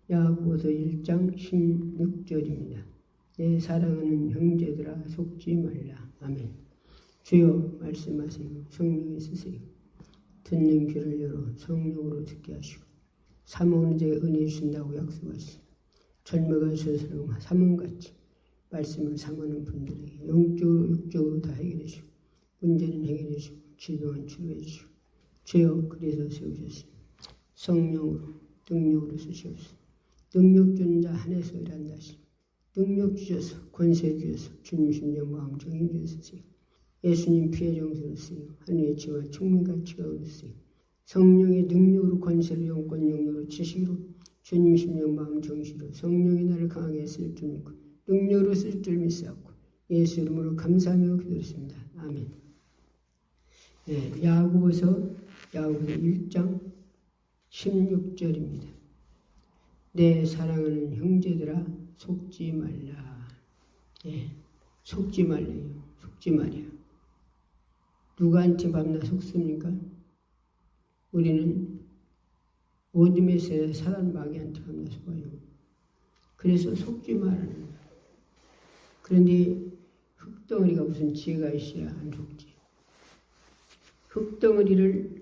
야고보서 1장 16절입니다. 내 사랑하는 형제들아 속지 말라. 아멘. 주여 말씀하세요. 성령이 쓰세요. 듣는 귀를 열어 성령으로 듣게 하시고 사모하는 자에 은혜 주신다고 약속하시고 절매가 주셔서 사문같이 말씀을 삼하는 분들에게 영적으로 육적으로 다 해결해주시고 문제는 해결해주시고 지도는 치료해주시고 주여 그래서 세우셨습니다. 성령으로 능력으로 쓰시옵소서. 능력 주는 자 안에서 일한다 하시고 능력 주셔서 권세 주셔서 주님 심령 마음 정의 주셨으세요. 예수님 피의 정수를 쓰요 하늘의 지와 충민가치가 얻으세요. 성령의 능력으로 권세로 영권 영역으로 지식으로 주님 심령 마음 정시로 성령이 나를 강하게 쓸 줄 믿고 능력으로 쓸 줄 믿사옵고 예수 이름으로 감사하며 기도했습니다. 아멘. 네, 야고보서 1장 16절입니다. 내 사랑하는 형제들아 속지 말라. 네, 속지 말래요. 속지 말이야. 누구한테 밤낮 속습니까? 우리는 어둠에서 사람 마귀한테 밤낮 속아요. 그래서 속지 말라는 거야. 그런데 흙덩어리가 무슨 지혜가 있어야 안 속지. 흙덩어리가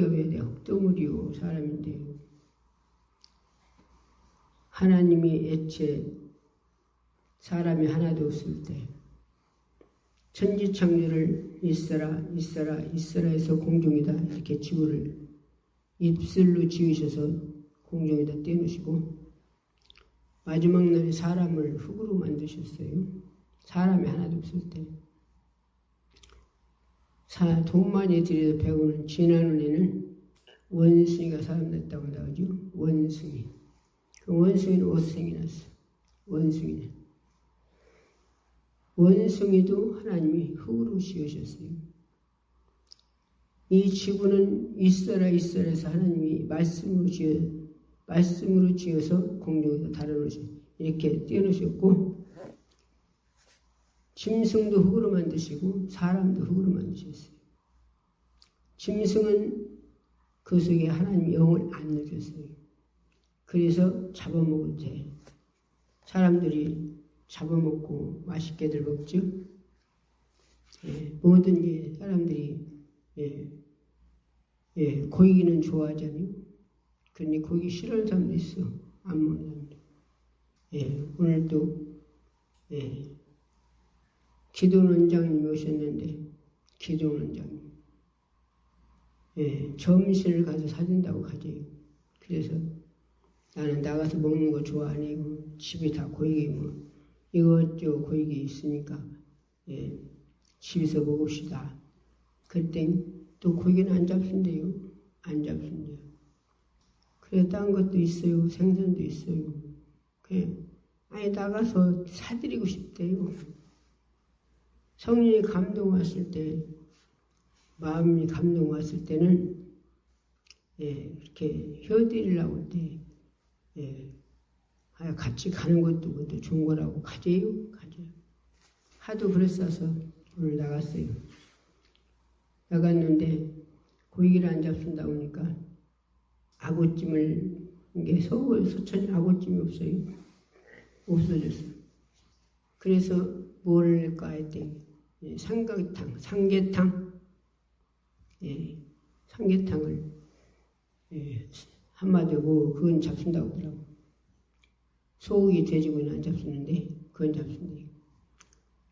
왜 돼? 흙덩어리요 사람인데 하나님이 애초에 사람이 하나도 없을 때 천지창조를 있어라 해서 공중에다 이렇게 지구를 입술로 지으셔서 공중에다 떼놓으시고 마지막 날에 사람을 흙으로 만드셨어요. 사람이 하나도 없을 때. 돈 많이 들여서 배우는 지난해에는 원숭이가 사람 됐다고 나오죠. 원숭이. 그 원숭이는 5생이 났어. 원숭이도 하나님이 흙으로 지으셨어요. 이 지구는 있어라 해서 하나님이 말씀으로 지어서 공중에서 달아놓으셔 이렇게 띄워놓으셨고 짐승도 흙으로 만드시고 사람도 흙으로 만드셨어요. 짐승은 그 속에 하나님의 영을 안 넣으셨어요. 그래서 잡아먹을 때 사람들이 잡아먹고 맛있게들 먹죠. 뭐든지 사람들이 고기는 좋아하잖아요. 그런데 고기 싫어하는 사람도 있어. 안 먹는 사람도. 오늘도 기도원장님이 오셨는데 기도원장님 점심을 가서 사준다고 가져요. 그래서 나는 나가서 먹는 거 좋아 안 하고 집에 다 고기 뭐 이것저것 고기 있으니까 집에서 먹읍시다. 그랬더니 또 고기는 안 잡순대요. 안 잡순대요. 그래 딴 것도 있어요. 생선도 있어요. 그래 아니 나가서 사드리고 싶대요. 성령이 감동 왔을 때 마음이 감동 왔을 때는 이렇게 혀드리려고 할 때 같이 가는 것도 그것도 좋은 거라고 가져요. 하도 그랬어서 오늘 나갔어요. 나갔는데 고기를 안 잡순다고 하니까 아구찜을 이게 서울 서천에 아구찜이 없어요. 없어졌어. 그래서 뭐를 낼까 했더니 삼계탕을 한마디고 그건 잡순다고 하더라고. 소고기 돼지고기는 안 잡수는데 그건 잡순대.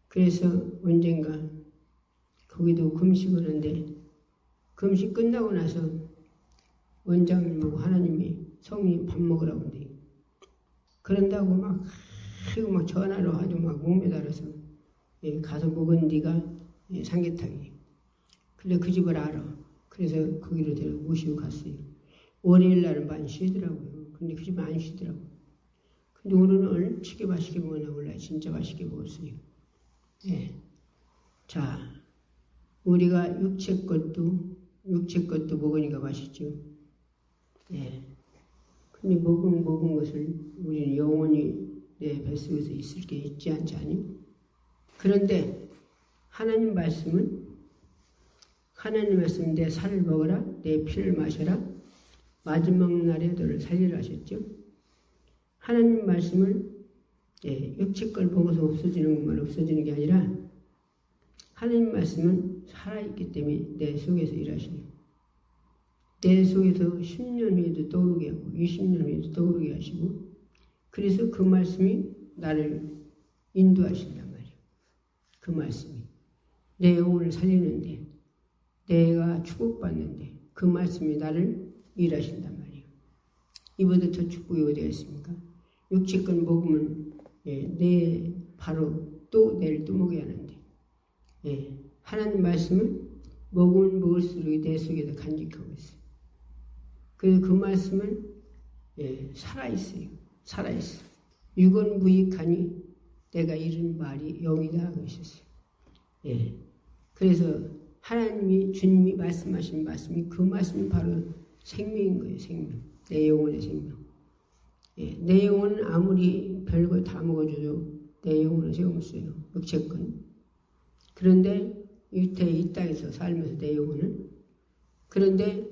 그래서 언젠가 거기도 금식을 하는데 금식 끝나고 나서 원장님하고 하나님이 성령이 밥 먹으라고 한대. 그런다고 막 전화로 아주 막 목매달아서 가서 먹은 네가 삼계탕이. 근데 그 집을 알아. 그래서 거기로 데리고 모시고 갔어요. 월요일 날은 많이 쉬더라고요. 근데 그 집은 안 쉬더라고. 근데 오늘은 얼치게 맛있게 먹었나 몰라요. 진짜 맛있게 먹었어요. 자, 우리가 육체 것도 먹으니까 맛있죠. 근데 먹은 것을 우리는 영원히 내 뱃속에서 있을 게 있지 않지 않니? 그런데 하나님 말씀은 내 살을 먹어라, 내 피를 마셔라, 마지막 날에 너를 살리라 하셨죠. 하나님 말씀을 육체 걸 보고서 없어지는 것만 없어지는 게 아니라 하나님 말씀은 살아있기 때문에 내 속에서 일하시네요. 내 속에서 10년 후에도 떠오르게 하고 20년 후에도 떠오르게 하시고 그래서 그 말씀이 나를 인도하신단 말이에요. 그 말씀이 내 영혼을 살리는데 내가 축복받는데 그 말씀이 나를 일하신단 말이에요. 이보다 더 축복이 어디가 있습니까? 육체껏 먹으면 내 바로 또 내일 또 먹어야 하는데 하나님 말씀은 먹으면 먹을수록 내 속에서 간직하고 있어요. 그래서 그 말씀은 살아있어요. 살아있어. 유건무익하니 내가 이른 말이 영이다 하고 있었어요. 그래서 하나님이 주님이 말씀하신 말씀이 그 말씀이 바로 생명인 거예요. 생명. 내 영혼의 생명. 내 영혼은 아무리 별거 다 먹어줘도 내 영혼은 소용없어요. 육체건. 그런데 이 땅에서 살면서 내 영혼은 그런데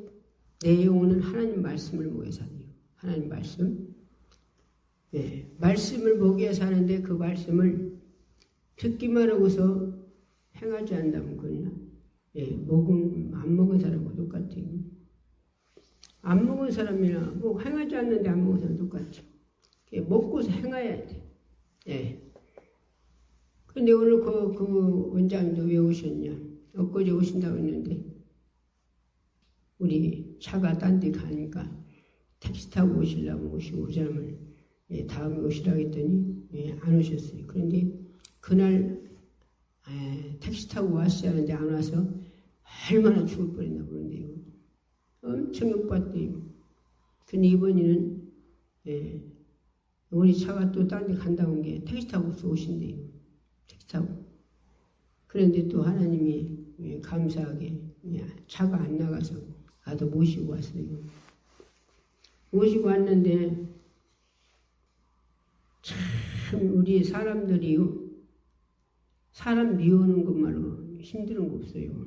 내 영혼은 하나님 말씀을 먹여 사네요. 하나님 말씀. 말씀을 먹여 사는데 그 말씀을 듣기만 하고서 행하지 않는다면 그러냐? 안 먹은 사람과 똑같아요. 안 먹은 사람이나 뭐 행하지 않는데 안 먹은 사람 똑같죠. 먹고서 행해야 돼. 근데 오늘 그 원장님도 왜 오셨냐? 엊그제 오신다고 했는데 우리 차가 딴 데 가니까 택시 타고 오시려고 오시고 그 사람을 다음에 오시라고 했더니 안 오셨어요. 그런데 그날 택시 타고 왔어야 하는데 안 와서 얼마나 죽을 뻔했나 모르는데요. 엄청 욕받대요. 근데 이번에는 우리 차가 또 딴 데 간다고 한 게 택시 타고 오신대요. 택시 타고. 그런데 또 하나님이 감사하게 차가 안 나가서 나도 모시고 왔어요. 모시고 왔는데 참 우리 사람들이요. 사람 미워하는 것만으로 힘드는 거 없어요.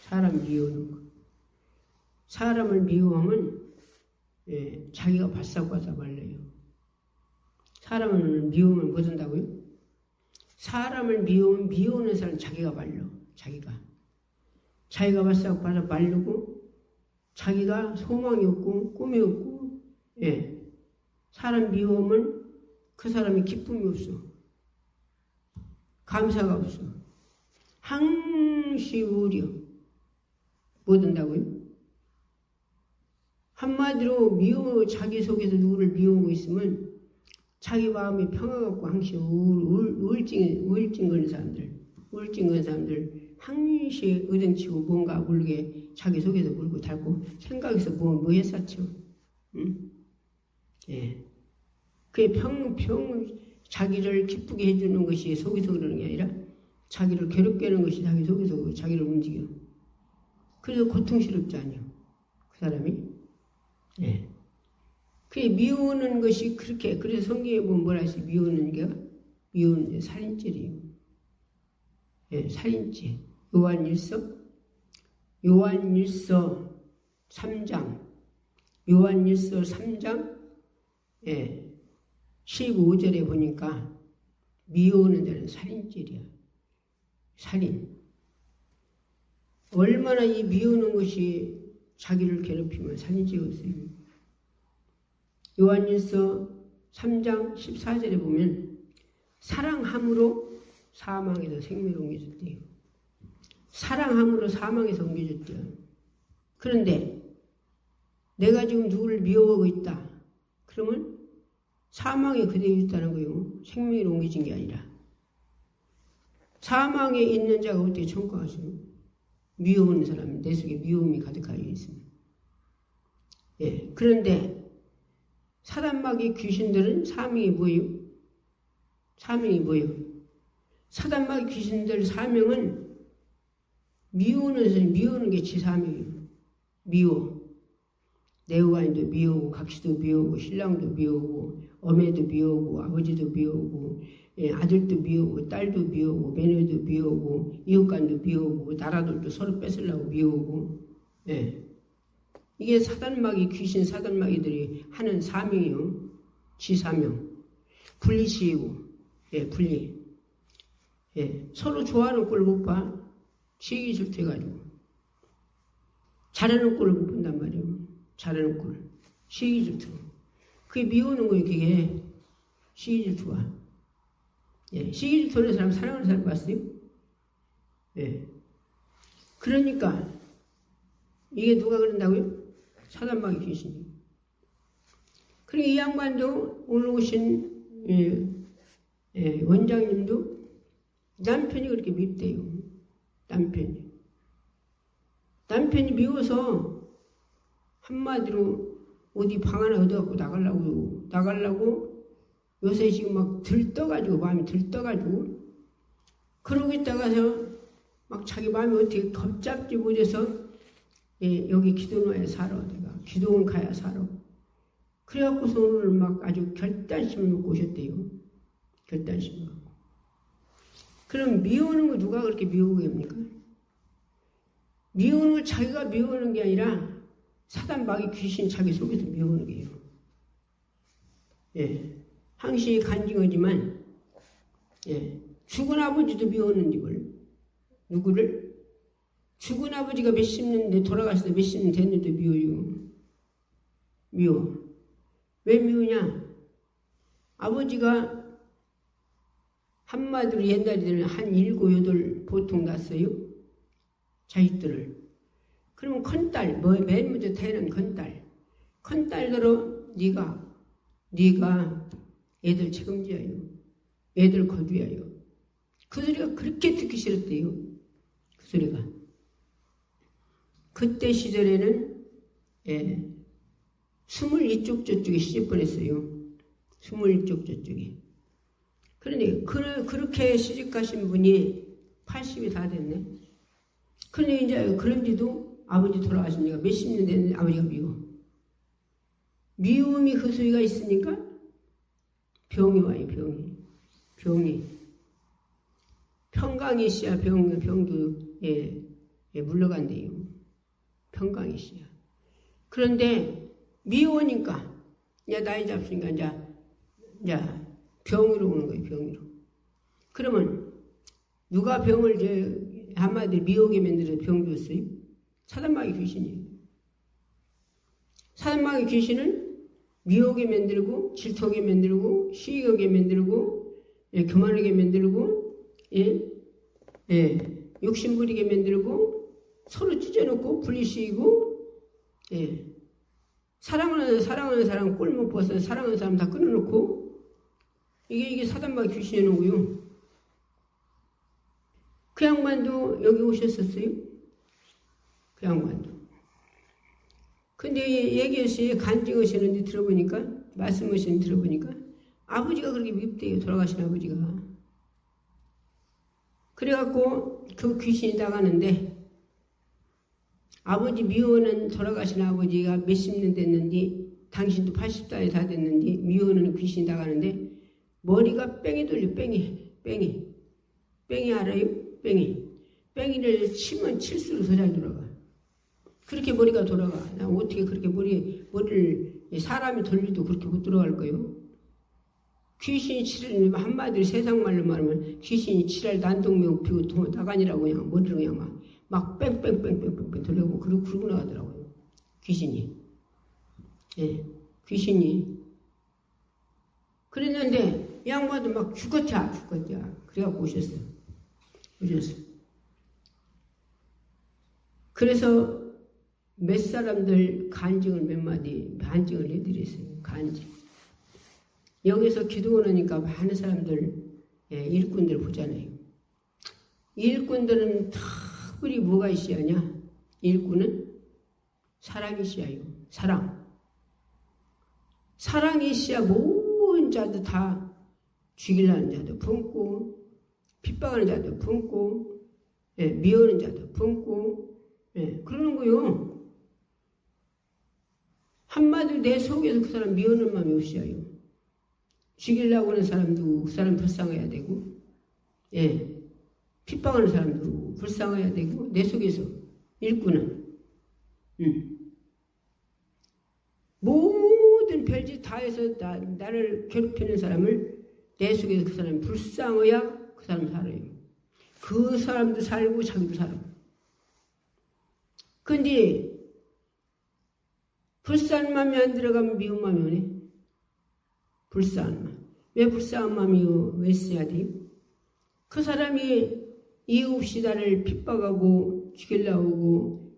사람 미워하는 거. 사람을 미워하면 자기가 바싹바싹 말려요. 사람을 미우면 뭐 된다고요? 사람을 미우면 미우는 사람 자기가 말려. 자기가 바싹바싹 말르고 자기가 소망이 없고 꿈이 없고 사람 미우면 그 사람이 기쁨이 없어. 감사가 없어. 항시 우려. 뭐 된다고요? 한마디로 자기 속에서 누구를 미워하고 있으면 자기 마음이 평화가 없고 항시 우울증 걸린 사람들 항시 의등치고 뭔가 모르게 자기 속에서 물고 닳고 생각에서 뭐 했었죠. 응? 그게 자기를 기쁘게 해주는 것이 속에서 그러는 게 아니라 자기를 괴롭게 하는 것이 자기 속에서 자기를 움직여. 그래서 고통스럽지 않아요. 그 사람이. 그게 미우는 것이 그렇게, 그래서 성경에 보면 뭐라 했어요? 미우는 게 살인죄이에요. 살인죄. 요한일서 3장. 요한일서 3장 15절에 보니까 미우는 데는 살인죄이야. 살인. 얼마나 이 미우는 것이 자기를 괴롭히면 살인죄가 없어요. 요한일서 3장 14절에 보면 사랑함으로 사망에서 생명을 옮겨줬대요. 사랑함으로 사망에서 옮겨줬대요. 그런데 내가 지금 누구를 미워하고 있다. 그러면 사망에 그대로 있다는 거예요. 생명으로 옮겨진 게 아니라. 사망에 있는 자가 어떻게 천국 가세요? 미워하는 사람, 내 속에 미움이 가득하여 있습니다. 그런데 사단마귀 귀신들은 사명이 뭐예요? 사단마귀 귀신들 사명은 미우는 게 지 사명이에요. 미워. 내후관도 미워하고 각시도 미워하고 신랑도 미워하고 어매도 미워하고 아버지도 미워하고 아들도 미워하고 딸도 미워하고 며느리도 미워하고 이웃간도 미워하고 나라들도 서로 뺏으려고 미워하고 이게 사단마귀, 귀신 사단마귀들이 하는 사명이요. 지사명. 분리시키고, 분리. 서로 좋아하는 꼴을 못 봐. 시기 질투해가지고. 잘하는 꼴을 못 본단 말이에요. 잘하는 꼴. 시기 질투. 그게 미우는 거예요, 그게. 시기 질투가. 시기 질투하는 사람, 사랑하는 사람 봤어요? 그러니까, 이게 누가 그런다고요? 사단마귀 귀신이. 그리고 이 양반도 오늘 오신 원장님도 남편이 그렇게 밉대요. 남편이 미워서 한마디로 어디 방 하나 얻어갖고 나가려고 요새 지금 막 들떠가지고 마음이 들떠가지고 그러고 있다가서 막 자기 마음이 어떻게 겁잡지 못해서 여기 기도원에 살아. 내가 기도원 가야 살아. 그래갖고서 오늘 막 아주 결단심을 먹고 오셨대요. 결단심을 먹고. 그럼 미워하는 거 누가 그렇게 미워하게 합니까? 미워하는 걸 자기가 미워하는 게 아니라 사단 마귀 귀신 자기 속에서 미워하는 게요. 항시 간증하지만 죽은 아버지도 미워하는 이걸. 누구를? 죽은 아버지가 몇십 년 돌아가시다 몇십 년 됐는데 미워요. 미워. 왜 미우냐? 아버지가 한마디로 옛날에는 한 7, 8 보통 낳았어요. 자식들을. 그러면 큰딸, 맨 먼저 태어난 큰딸들로 네가 애들 책임져요. 애들 거두어요. 그 소리가 그렇게 듣기 싫었대요. 그 소리가. 그때 시절에는 22쪽 저쪽에 시집 보냈어요. 22쪽 저쪽에. 그러니 그렇게 시집 가신 분이 80이 다 됐네. 그런데 이제 그런지도 아버지 돌아가신 지가 몇십 년 됐는데 아버지가 미워. 미움이 그 소리가 있으니까 병이 와요. 병이. 평강이 씨야. 병도 물러간대요. 평강이 씨야. 그런데 미워니까 이제 나이 잡수니까 이제 병으로 오는 거예요. 병으로. 그러면 누가 병을 한마디로 미워하게 만들어서 병 줬어요? 사단마귀 귀신이에요. 사단마귀 귀신은 미워하게 만들고 질투하게 만들고 시기하게 만들고 교만하게 만들고 욕심부리게 만들고 서로 찢어놓고 분리시키고 사랑하는 사람 꼴 못 봐서 사랑하는 사람 다 끊어놓고 이게 사단마귀 귀신이 오고요. 그 양반도 여기 오셨었어요. 그 양반도. 근데 얘기했어요. 간증하시는데 들어보니까 말씀하시는데 들어보니까 아버지가 그렇게 밉대요. 돌아가신 아버지가. 그래갖고 그 귀신이 나가는데 아버지 미워하는 돌아가신 아버지가 몇십 년 됐는지 당신도 80살이 다 됐는지 미워하는 귀신이 나가는데 머리가 뺑이 돌려. 뺑이 알아요? 뺑이를 치면 칠수록 더 잘 돌아가. 그렇게 머리가 돌아가. 나 어떻게 그렇게 머리를 사람이 돌려도 그렇게 못 돌아갈 거예요? 귀신이 칠을 한마디로 세상말로 말하면 귀신이 칠할 난동명 피고 나가니라고 그냥 머리를 그냥 막 뺑뺑뺑뺑뺑뺑 돌려고 그러고 나가더라고요. 귀신이. 귀신이. 그랬는데 이 양반도 막 죽었자. 그래갖고 오셨어요. 그래서 몇 사람들 간증을 몇 마디 간증을 해드렸어요. 간증. 여기서 기도하니까 많은 사람들 일꾼들 보잖아요. 일꾼들은 특별히 뭐가 있어야 하냐? 일꾼은 사랑이 있어야요. 사랑이 있어야 모든 자도 다 죽이려는 자도 품고 핍박하는 자도 품고 미워하는 자도 품고 그러는 거요. 한마디로 내 속에서 그 사람 미워하는 마음이 없어요. 죽이려고 하는 사람도 그 사람 불쌍해야 되고 핍박하는 사람도 불쌍해야 되고 내 속에서 일꾼은 모든 별짓 다 해서 나를 괴롭히는 사람을 내 속에서 그 사람이 불쌍해야 그 사람 살아요. 그 사람도 살고 자기도 살아. 근데 불쌍한 마음이 안 들어가면 미운 마음이 오네. 불쌍한 마음. 왜 불쌍한 마음이 왜 있어야 돼요? 그 사람이 이유 없이 나를 핍박하고 죽이려고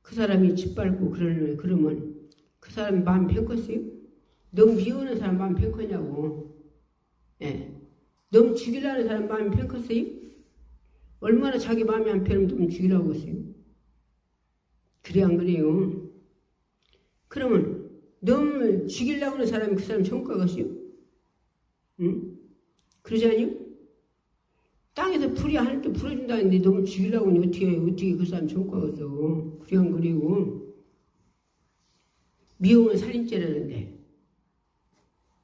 그 사람이 짓밟고 그러면 그 사람이 마음 팽컸어요? 너무 미우는 사람 마음 팽컸냐고. 너무 죽이려는 사람 마음이 팽컸어요? 얼마나 자기 마음이 안 편하면 너무 죽이려고 했어요? 그래 안 그래요? 그러면 너무 죽이려고 하는 사람이 그 사람 천국 가겠어요? 응? 그러지 않아요? 땅에서 풀이 하늘도 풀어준다는데 너무 죽이려고 하니 어떻게 그 사람 천국 가겠어? 그래 안 그래요? 미움은 살인죄라는데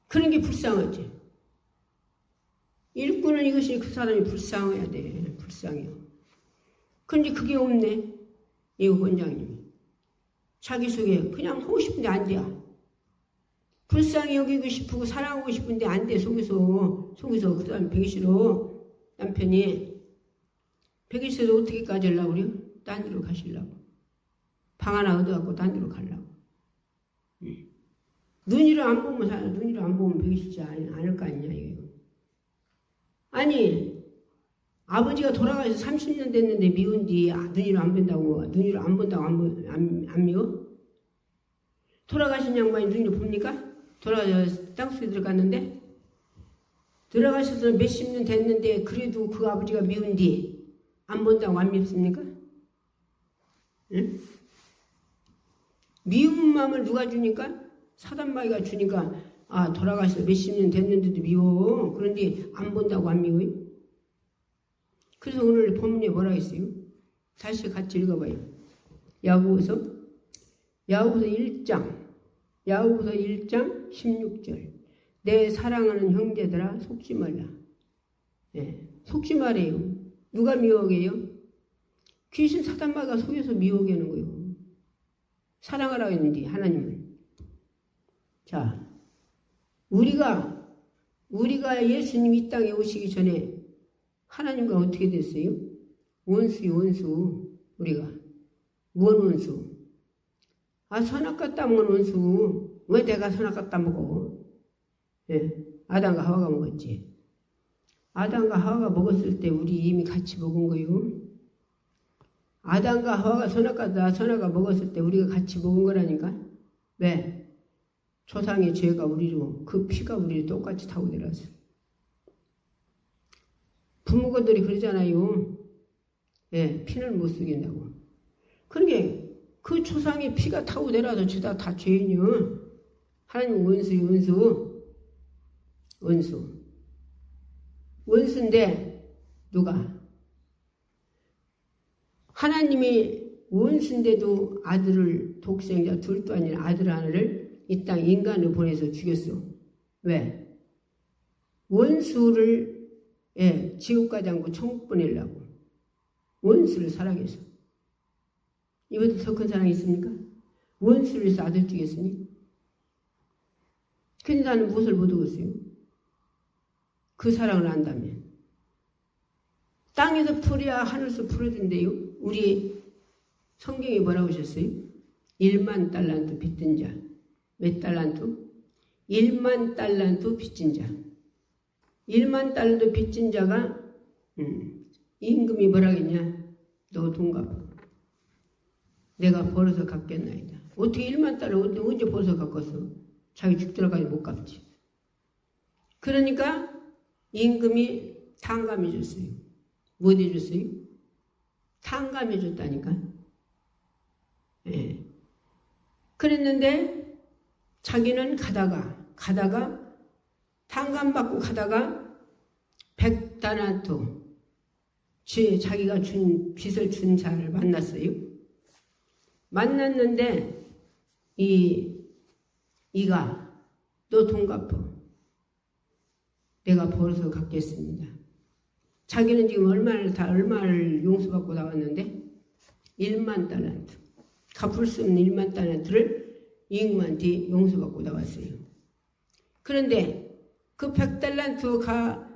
그런 게 불쌍하지. 일꾼은 이것이 그 사람이 불쌍해야 돼. 불쌍해요. 그런데 그게 없네. 이 원장님이. 자기 속에 그냥 하고 싶은데 안 돼. 불쌍히 여기고 싶고 사랑하고 싶은데 안 돼. 속에서 그 사람 배기 싫어. 남편이 배기 싫어도 어떻게 가지려고 그래요? 딴 데로 가시려고. 방 하나 얻어갖고 딴 데로 가려고. 눈이로 안 보면 살아. 눈이로 안 보면 배기 싫지 않을 거 아니냐 이거. 아니 아버지가 돌아가서 30년 됐는데 미운 뒤 눈이로 안 본다고 안 미워? 돌아가신 양반이 눈이로 봅니까? 돌아가서 땅속에 들어갔는데 들어가셔서 몇십 년 됐는데 그래도 그 아버지가 미운 뒤 안 본다고 안 밉습니까? 응? 미운 마음을 누가 주니까? 사단마귀가 주니까 돌아가셔서 몇십 년 됐는데도 미워. 그런데 안 본다고 안 미워요? 그래서 오늘 본문에 뭐라 했어요? 다시 같이 읽어봐요. 야고보서 1장 16절. 내 사랑하는 형제들아 속지 말라. 속지 말아요. 누가 미워하게 해요? 귀신 사단마귀가 속여서 미워하게 하는 거예요. 사랑하라고 했는데 하나님을. 자, 우리가 예수님 이 땅에 오시기 전에 하나님과 어떻게 됐어요? 원수. 우리가. 무언 원수? 선악과 따먹은 원수. 왜 내가 선악과 따먹어? 아담과 하와가 먹었지. 아담과 하와가 먹었을 때 우리 이미 같이 먹은 거요. 아담과 하와가 선악과 먹었을 때 우리가 같이 먹은 거라니까. 왜? 조상의 죄가 우리로, 그 피가 우리를 똑같이 타고 내려왔어. 부모들이 그러잖아요. 피를 못 쓰겠다고. 그러게 그 조상의 피가 타고 내려와서 죄다 다 죄인이요. 하나님 원수인데 누가? 하나님이 원수인데도 아들을 독생자 둘도 아닌 아들 하나를 이 땅 인간을 보내서 죽였어. 왜? 원수를 지옥 가지 않고 천국 보내려고. 원수를 사랑해서. 이것도 더 큰 사랑이 있습니까? 원수를 해서 아들 죽였으니. 근데 나는 무엇을 못 얻었어요? 그 사랑을 안다면. 땅에서 풀이야 하늘에서 풀어진대요. 우리 성경에 뭐라고 하셨어요? 1만 달란트 빚진 자. 몇 달란트? 1만 달란트 빚진 자. 1만 달란트 빚진 자가 임금이 뭐라겠냐? 너 돈 갚아. 내가 벌어서 갚겠나이다. 어떻게 1만 달러 언제 벌어서 갚았어? 자기 죽더라까지 못 갚지. 그러니까 임금이 탕감해 줬어요. 뭐 해줬어요? 탕감해 줬다니까. 그랬는데 자기는 가다가 탕감받고 가다가 100달란트 자기가 빚을 준 자를 만났어요. 만났는데 이가 너 돈 갚어. 내가 벌어서 갚겠습니다. 자기는 지금 얼마를 용서받고 나왔는데 1만 달란트. 갚을 수 없는 1만 달란트를 임금한테 용서받고 나왔어요. 그런데 그 100달란트가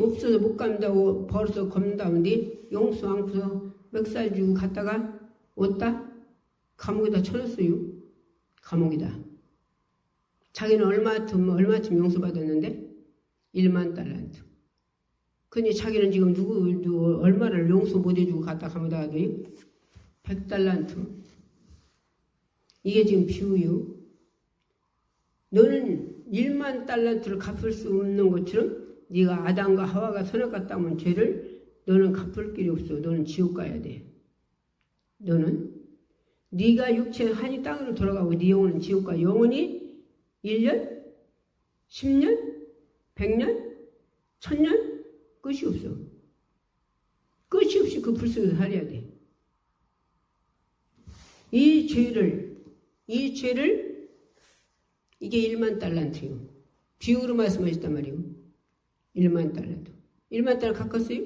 없어서 못 간다고 벌어서 겁나온데 용서 않고서 멱살 주고 갔다가 왔다 감옥에다 쳐넣었어요. 감옥에다. 자기는 얼마쯤 용서받았는데 1만 달란트. 근데 자기는 지금 누구 얼마를 용서 못 해주고 갔다 감옥에다 둬요? 100달란트. 이게 지금 비유요. 너는 1만 달란트를 갚을 수 없는 것처럼 네가 아담과 하와가 선악과 면 죄를 너는 갚을 길이 없어. 너는 지옥 가야 돼. 너는 네가 육체 한이 땅으로 돌아가고 네 영혼은 지옥 가. 영혼이 1년, 10년, 100년, 1000년 끝이 없어. 끝이 없이 그 불 속에서 살아야 돼. 이 죄를 이게 1만 달란트요. 비유로 말씀하셨단 말이에요. 1만 달란트. 1만 달란트 갚았어요?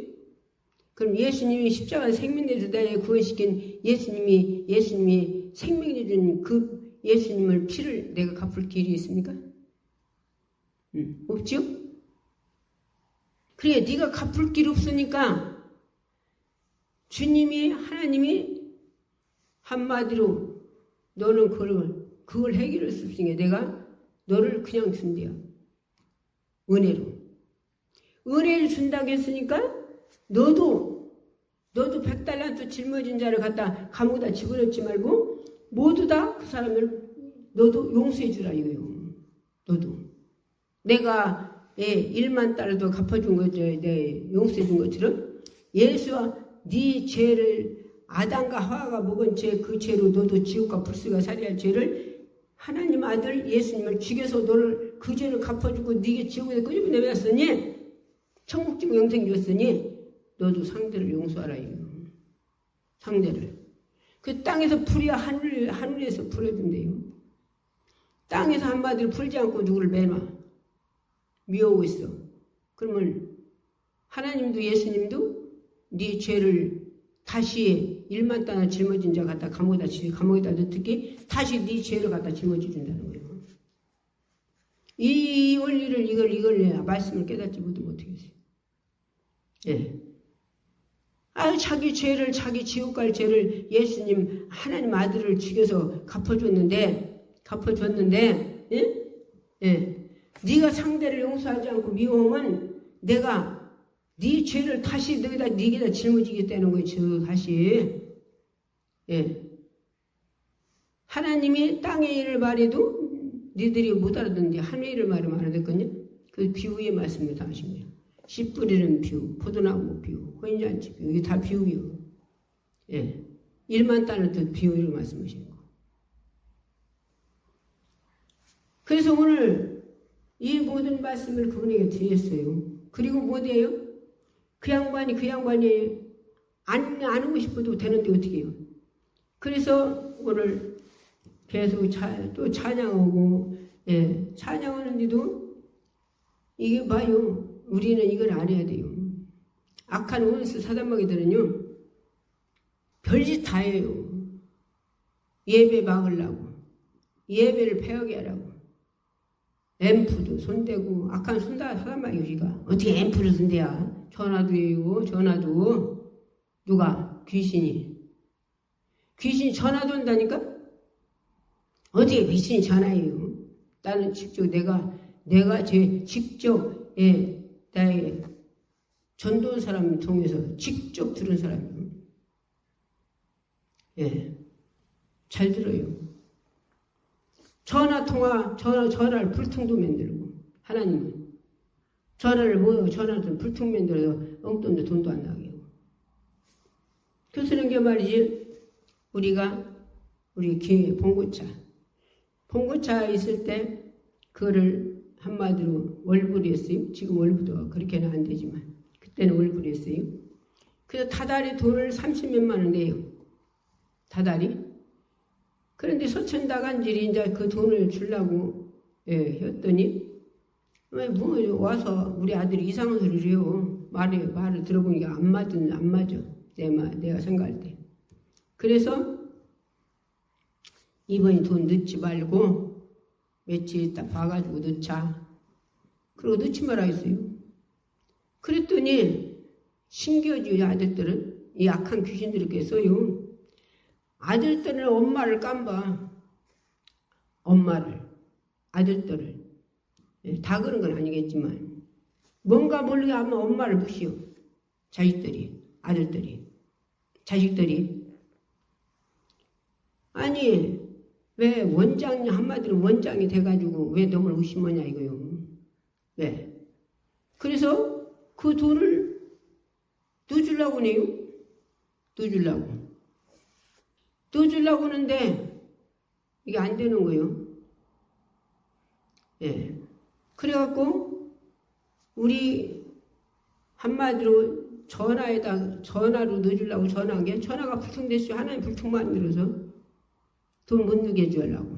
그럼 예수님이 십자가 생명내서 나의 구원시킨 예수님이 생명내 준 그 예수님을 피를 내가 갚을 길이 있습니까? 없죠? 그래, 네가 갚을 길 없으니까 주님이 하나님이 한마디로 너는 그걸 해결할 수 없으니까 내가 너를 그냥 준대요. 은혜를 준다고 했으니까 너도 100달란트 짊어진 자를 갖다 감옥에다 집어넣지 말고 모두 다 그 사람을 너도 용서해 주라 이거요. 너도 내가 1만 달러도 갚아준 거죠. 용서해 준 것처럼 예수와 네 죄를 아담과 하와가 먹은 죄 그 죄로 너도 지옥과 불수가 살해할 죄를 하나님 아들 예수님을 죽여서 너를 그 죄를 갚아주고 네게 지옥에서 끄집어내놨으니 천국 지구 영생 줬으니 너도 상대를 용서하라 이거. 상대를. 그 땅에서 풀이야 하늘에서 풀어준대요. 땅에서 한마디로 풀지 않고 누구를 매놔. 미워하고 있어. 그러면 하나님도 예수님도 네 죄를 다시 1만 달러 짊어진 자 갖다 감옥에다 넣듯이 다시 네 죄를 갖다 짊어져 준다는 거예요. 이 원리를 이걸 말씀을 깨닫지 못하겠어요. 예. 자기 죄를 자기 지옥 갈 죄를 예수님 하나님 아들을 죽여서 갚아줬는데 예? 예. 네가 상대를 용서하지 않고 미워하면 내가 네 죄를 다시 네게다 짊어지겠다는 거예요. 다시. 예. 하나님이 땅의 일을 말해도 니들이 못 알아듣는데 하늘의 일을 말하면 알아듣거든요. 그 비유의 말씀을 다 하십니다. 씨 뿌리는 비유, 포도나무 비유, 혼인잔치 비유, 이게 다 비유요. 예. 1만 달러도 비유를 말씀하시는 거. 그래서 오늘 이 모든 말씀을 그분에게 드렸어요. 그리고 뭐예요? 그 양반이 안 하고 싶어도 되는데 어떻게 해요? 그래서 오늘 계속 또 찬양하고, 예, 찬양하는데도 이게 봐요. 우리는 이걸 알아야 돼요. 악한 원수 사단마귀들은요, 별짓 다 해요. 예배 막으려고, 예배를 폐하게 하라고, 앰프도 손대고, 악한 사단마귀 우리가 어떻게 앰프를 손대야? 전화도 해요, 전화도. 누가? 귀신이 전화도 한다니까? 어디에 귀신이 전화해요? 나는 직접 내가 직접, 예, 나의 전도한 사람을 통해서 직접 들은 사람이에요. 예, 잘 들어요. 전화를 불통도 만들고, 하나님은. 전화를 불통 만들어서 엉뚱도 돈도 안 나게 하고. 그러는 게 말이지, 우리 봉고차 있을 때, 그거를 한마디로 월불이었어요. 지금 월불도 그렇게는 안 되지만, 그때는 월불이었어요. 그래서 다달이 돈을 30몇만 원 내요. 다달이. 그런데 서천다간질이 이제 그 돈을 주려고, 예, 했더니, 와서 우리 아들이 이상한 소리를 해요. 말을 들어보니까 안 맞아. 내가 생각할 때. 그래서 이번에 돈 넣지 말고 며칠 있다 봐가지고 넣자. 그리고 넣지 말라 했어요. 그랬더니 신기하지. 아들들은 이 악한 귀신들이 깼어요. 아들들은 엄마를 깜봐. 엄마를, 아들들을. 다 그런 건 아니겠지만 뭔가 모르게 아마 엄마를 무시해. 자식들이, 아들들이, 자식들이. 아니 왜 원장이 한마디로 원장이 돼가지고 왜 너무 의심하냐 이거요. 왜? 그래서 그 돈을 넣어주려고 해요. 넣어주려고 하는데 이게 안 되는 거예요. 예. 그래갖고 우리 한마디로 전화로 넣어주려고 전화한 게 전화가 불통됐어요. 하나님 불통만 들어서 돈 못 넣게 해주려고.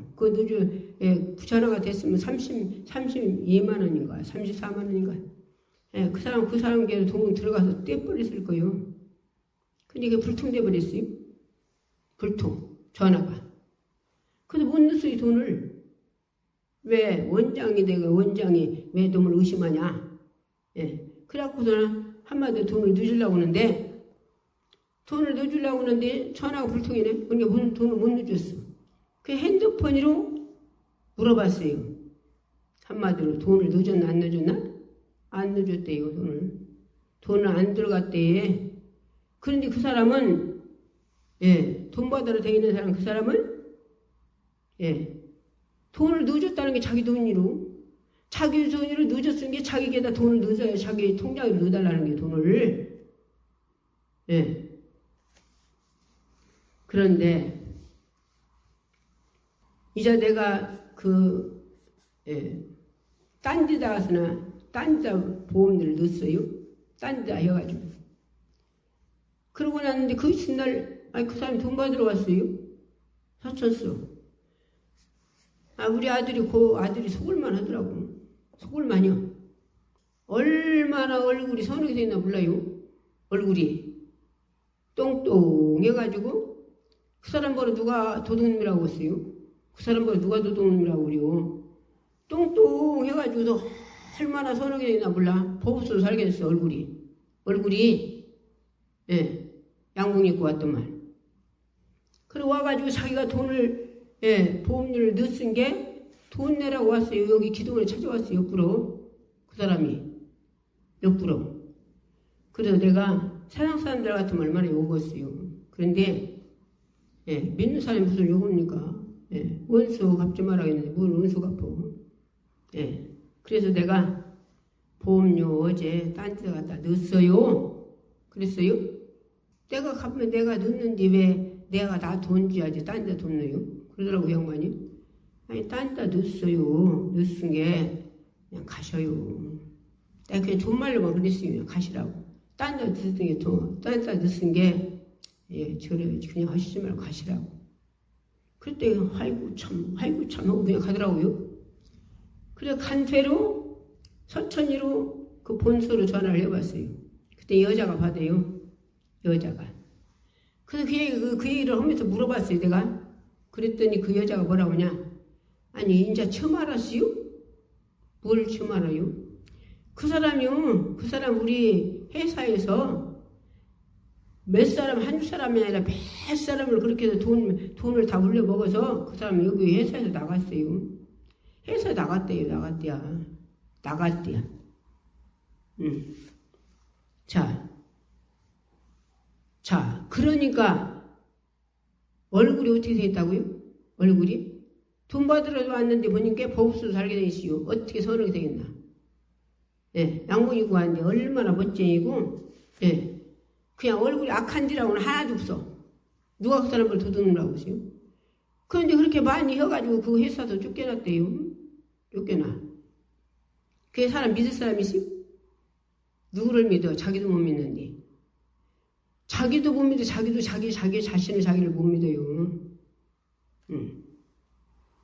전화가 됐으면 32만 원인가 34만 원인가. 예, 그 사람께 돈 들어가서 떼버렸을 거예요. 근데 이게 불통돼 버렸어요. 불통, 전화가. 그래서 못 넣었어요, 돈을. 왜 원장이 왜 돈을 의심하냐. 예, 그래갖고서는 한마디로 돈을 넣어주려고 하는데 전화가 불통이네. 그러니까 돈을 못 넣어줬어. 그 핸드폰으로 물어봤어요. 한마디로 돈을 넣어줬나 안 넣어줬나? 안 넣어줬대요. 돈을 안 들어갔대. 그런데 그 사람은 돈 받으러 다니는 사람 그 사람은 돈을 넣어줬다는 게 자기 돈으로 넣어줬은 게 자기에다 돈을 넣어줘야 자기 통장에 넣어달라는 게 돈을. 그런데 이제 내가 딴 데다 보험료를 넣었어요. 딴 데다 해가지고. 그러고 났는데 그 이튿날 그 사람이 돈 받으러 왔어요. 사쳤어. 우리 아들이 속을만 하더라고. 속을만요. 얼마나 얼굴이 선하게 됐나 몰라요. 얼굴이 똥똥해가지고 그 사람 보러 누가 도둑놈이라고 했어요. 그 사람 보러 누가 도둑놈이라고 그래요. 똥똥해가지고서 얼마나 선하게 됐나 몰라. 보부서 살게 됐어. 얼굴이 양복 입고 왔더만. 그리고 와가지고 자기가 돈을 보험료를 넣었은 게 돈 내라고 왔어요. 여기 기둥을 찾아왔어요. 옆으로. 그 사람이 옆으로. 그래서 내가 세상 사람들 같으면 얼마나 욕었어요. 그런데 믿는 사람이 무슨 욕입니까? 원수 갚지 말아야겠는데 뭘 원수 갚어. 그래서 내가 보험료 어제 딴 데 갖다 넣었어요. 그랬어요. 내가 갚으면 내가 넣는데 왜 내가 나 돈 줘야지 딴 데 돈 넣어요. 그러더라고 양반이. 아니 딴 데 넣었어요. 넣었은 게 그냥 가셔요. 내가 그냥 존말로만 그랬어요. 그냥 가시라고. 딴 데 넣었은 게 저래 그냥 하시지 말고 가시라고. 그때 아이고 참 하고 그냥 가더라고요. 그래서 간ፌ로 서천이로 그 본소로 전화를 해봤어요. 그때 여자가 받아요. 여자가. 그래서 그 얘기를 하면서 물어봤어요. 내가. 그랬더니 그 여자가 뭐라고 하냐. 아니 인자 처음 알았어요? 뭘 처음 알아요? 그 사람 우리 회사에서 몇 사람 한두 사람이 아니라 몇 사람을 그렇게 해서 돈을 다 물려 먹어서 그 사람이 여기 회사에서 나갔어요. 회사 나갔대야. 자, 그러니까 얼굴이 어떻게 되겠다고요? 얼굴이? 돈 받으러 왔는데 보니까 법수로 살게 되시오. 어떻게 선하게 되겠나? 양복 입고 왔는데 얼마나 멋쟁이고, 그냥 얼굴이 악한 데라고는 하나도 없어. 누가 그 사람을 도둑놈이라고 하세요? 그런데 그렇게 많이 해가지고 그 회사도 쫓겨났대요. 쫓겨나. 그게 사람 믿을 사람이지? 누구를 믿어? 자기도 못 믿는데. 자기도 못 믿어. 자기도 자기 자신을 자기를 못 믿어요.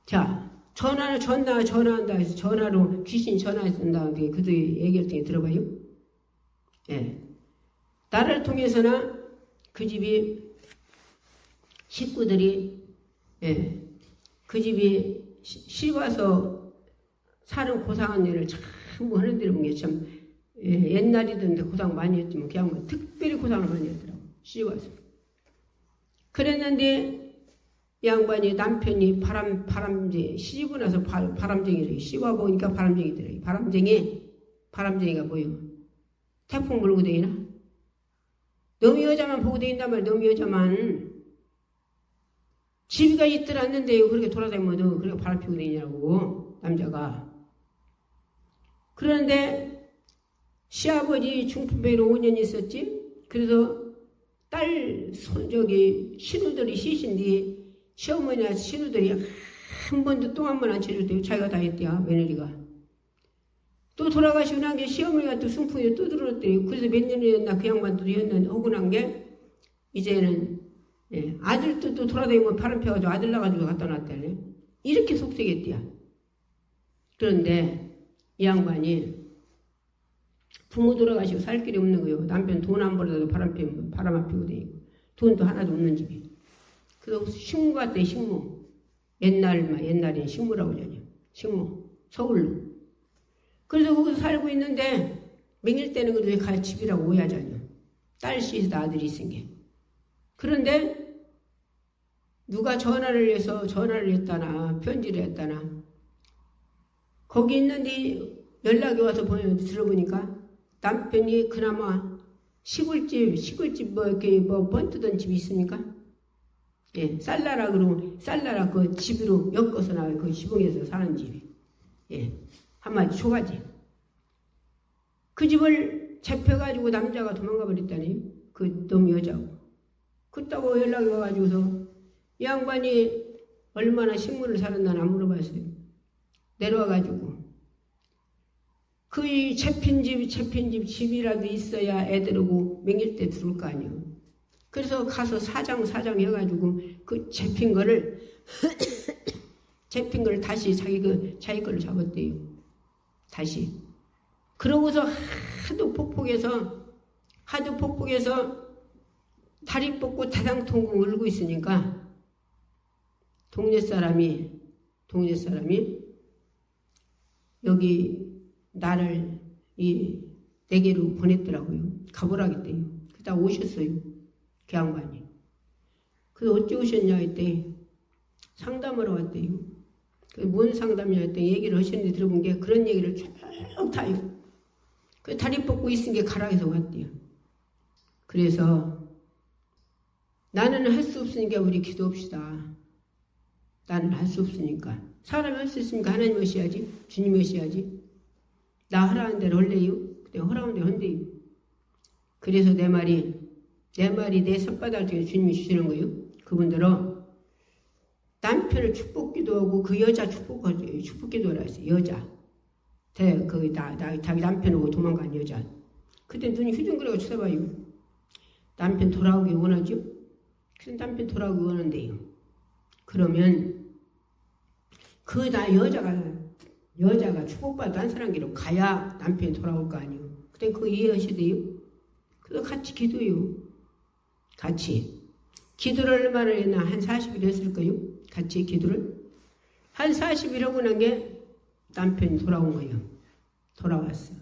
자, 전화한다 해서 전화로 귀신 전화했다. 그들 얘기할 때 들어봐요. 나를 통해서나 그 집이 식구들이 그 집이 시집 와서 사는 고상한 일을 참 하는 데를 보면 참 옛날이던데 고상 많이 했지만 그냥 뭐 특별히 고상을 많이 했더라고. 시집 와서. 그랬는데 이 양반이 남편이 바람쟁이 시집을 나서 바람쟁이래. 시집 와 보니까 바람쟁이더래. 바람쟁이가 뭐예요? 태풍 불고 다니나? 너무 여자만 보고 다닌단 말이야. 너무 여자만. 집이가 있들 않는데요. 그렇게 돌아다니면 그렇게 바람 피고 다니냐고 남자가. 그런데 시아버지 중풍병으로 5년 있었지. 그래서 딸 신우들이 시신뒤 시어머니나 신우들이 한 번도 똥 한 번 안 쳐줬대요. 자기가 다 했대요. 며느리가. 또 돌아가시고 난 게 시어머니가 또 순풍에 또 들어왔대요. 그래서 몇 년이었나 그 양반도 했는데 억울한 게 이제는 아들도 또 돌아다니면 바람 펴가지고 아들 나가지고 갖다 놨다네. 이렇게 속색했대요. 그런데 이 양반이 부모 돌아가시고 살 길이 없는 거예요. 남편 돈 안 벌어도 바람 안 피고 다니고 돈도 하나도 없는 집이. 그래서 식무 갔대. 식무. 옛날엔 식무라고 하잖아요. 식무. 서울로. 그래서 거기서 살고 있는데 명일 때는 그래도 갈 집이라고 오해하잖아요. 딸 씨에서 아들이 있은 게. 그런데 누가 전화를 했다나 편지를 했다나 거기 있는데 연락이 와서 들어보니까 남편이 그나마 시골집 뭐 번뜨던 집이 있습니까? 예, 쌀나라 그 집으로 엮어서 나와요. 그 지붕에서 사는 집이. 예, 한마디 초가지. 그 집을 잡혀가지고 남자가 도망가 버렸다니. 그 놈 여자고. 그따고 연락이 와가지고서 이 양반이 얼마나 식물을 살았나 안 물어봤어요. 내려와가지고 그 잡힌 집이라도 있어야 애들하고 명일 때 들어올 거 아니에요. 그래서 가서 사장 해가지고 그 잡힌 거를 다시 자기 걸로 잡았대요. 다시. 그러고서 하도 폭폭해서 다리 뻗고 다당통금 울고 있으니까 동네 사람이 여기 나를 내게로 보냈더라고요. 가보라겠대요. 그다 오셨어요. 그 양반이. 그래서 어찌 오셨냐 했더니 상담하러 왔대요. 뭔 상담이냐 했더니 얘기를 하시는데 들어본 게 그런 얘기를 쭉 타요. 그 다리 뻗고 있은 게 가락에서 왔대요. 그래서 나는 할 수 없으니까 우리 기도합시다. 나는 할 수 없으니까. 사람이 할 수 있으니까 하나님 하셔야지. 주님 하셔야지. 나 허락한 대로 할래요? 그냥 허락한 대로 한대요. 그래서 내 말이 내 손바닥 중에 주님이 주시는 거예요. 그분들은 남편을 축복기도 하고 그 여자 축복기도 하라 했어요. 여자. 자기 남편하고 도망간 여자. 그때 눈이 휘둥그레고 쳐다봐요. 남편 돌아오기 원하죠? 그래서 남편 돌아오기 원한대요. 그러면 여자가 축복받아 한 사람끼리 가야 남편이 돌아올 거 아니에요. 그때 그거 이해하시대요. 그래서 같이 기도해요. 같이. 기도를 얼마나 했나? 한 40일 했을 거예요. 같이 기도를. 한 40일 하고 난 게 남편이 돌아온 거예요. 돌아왔어.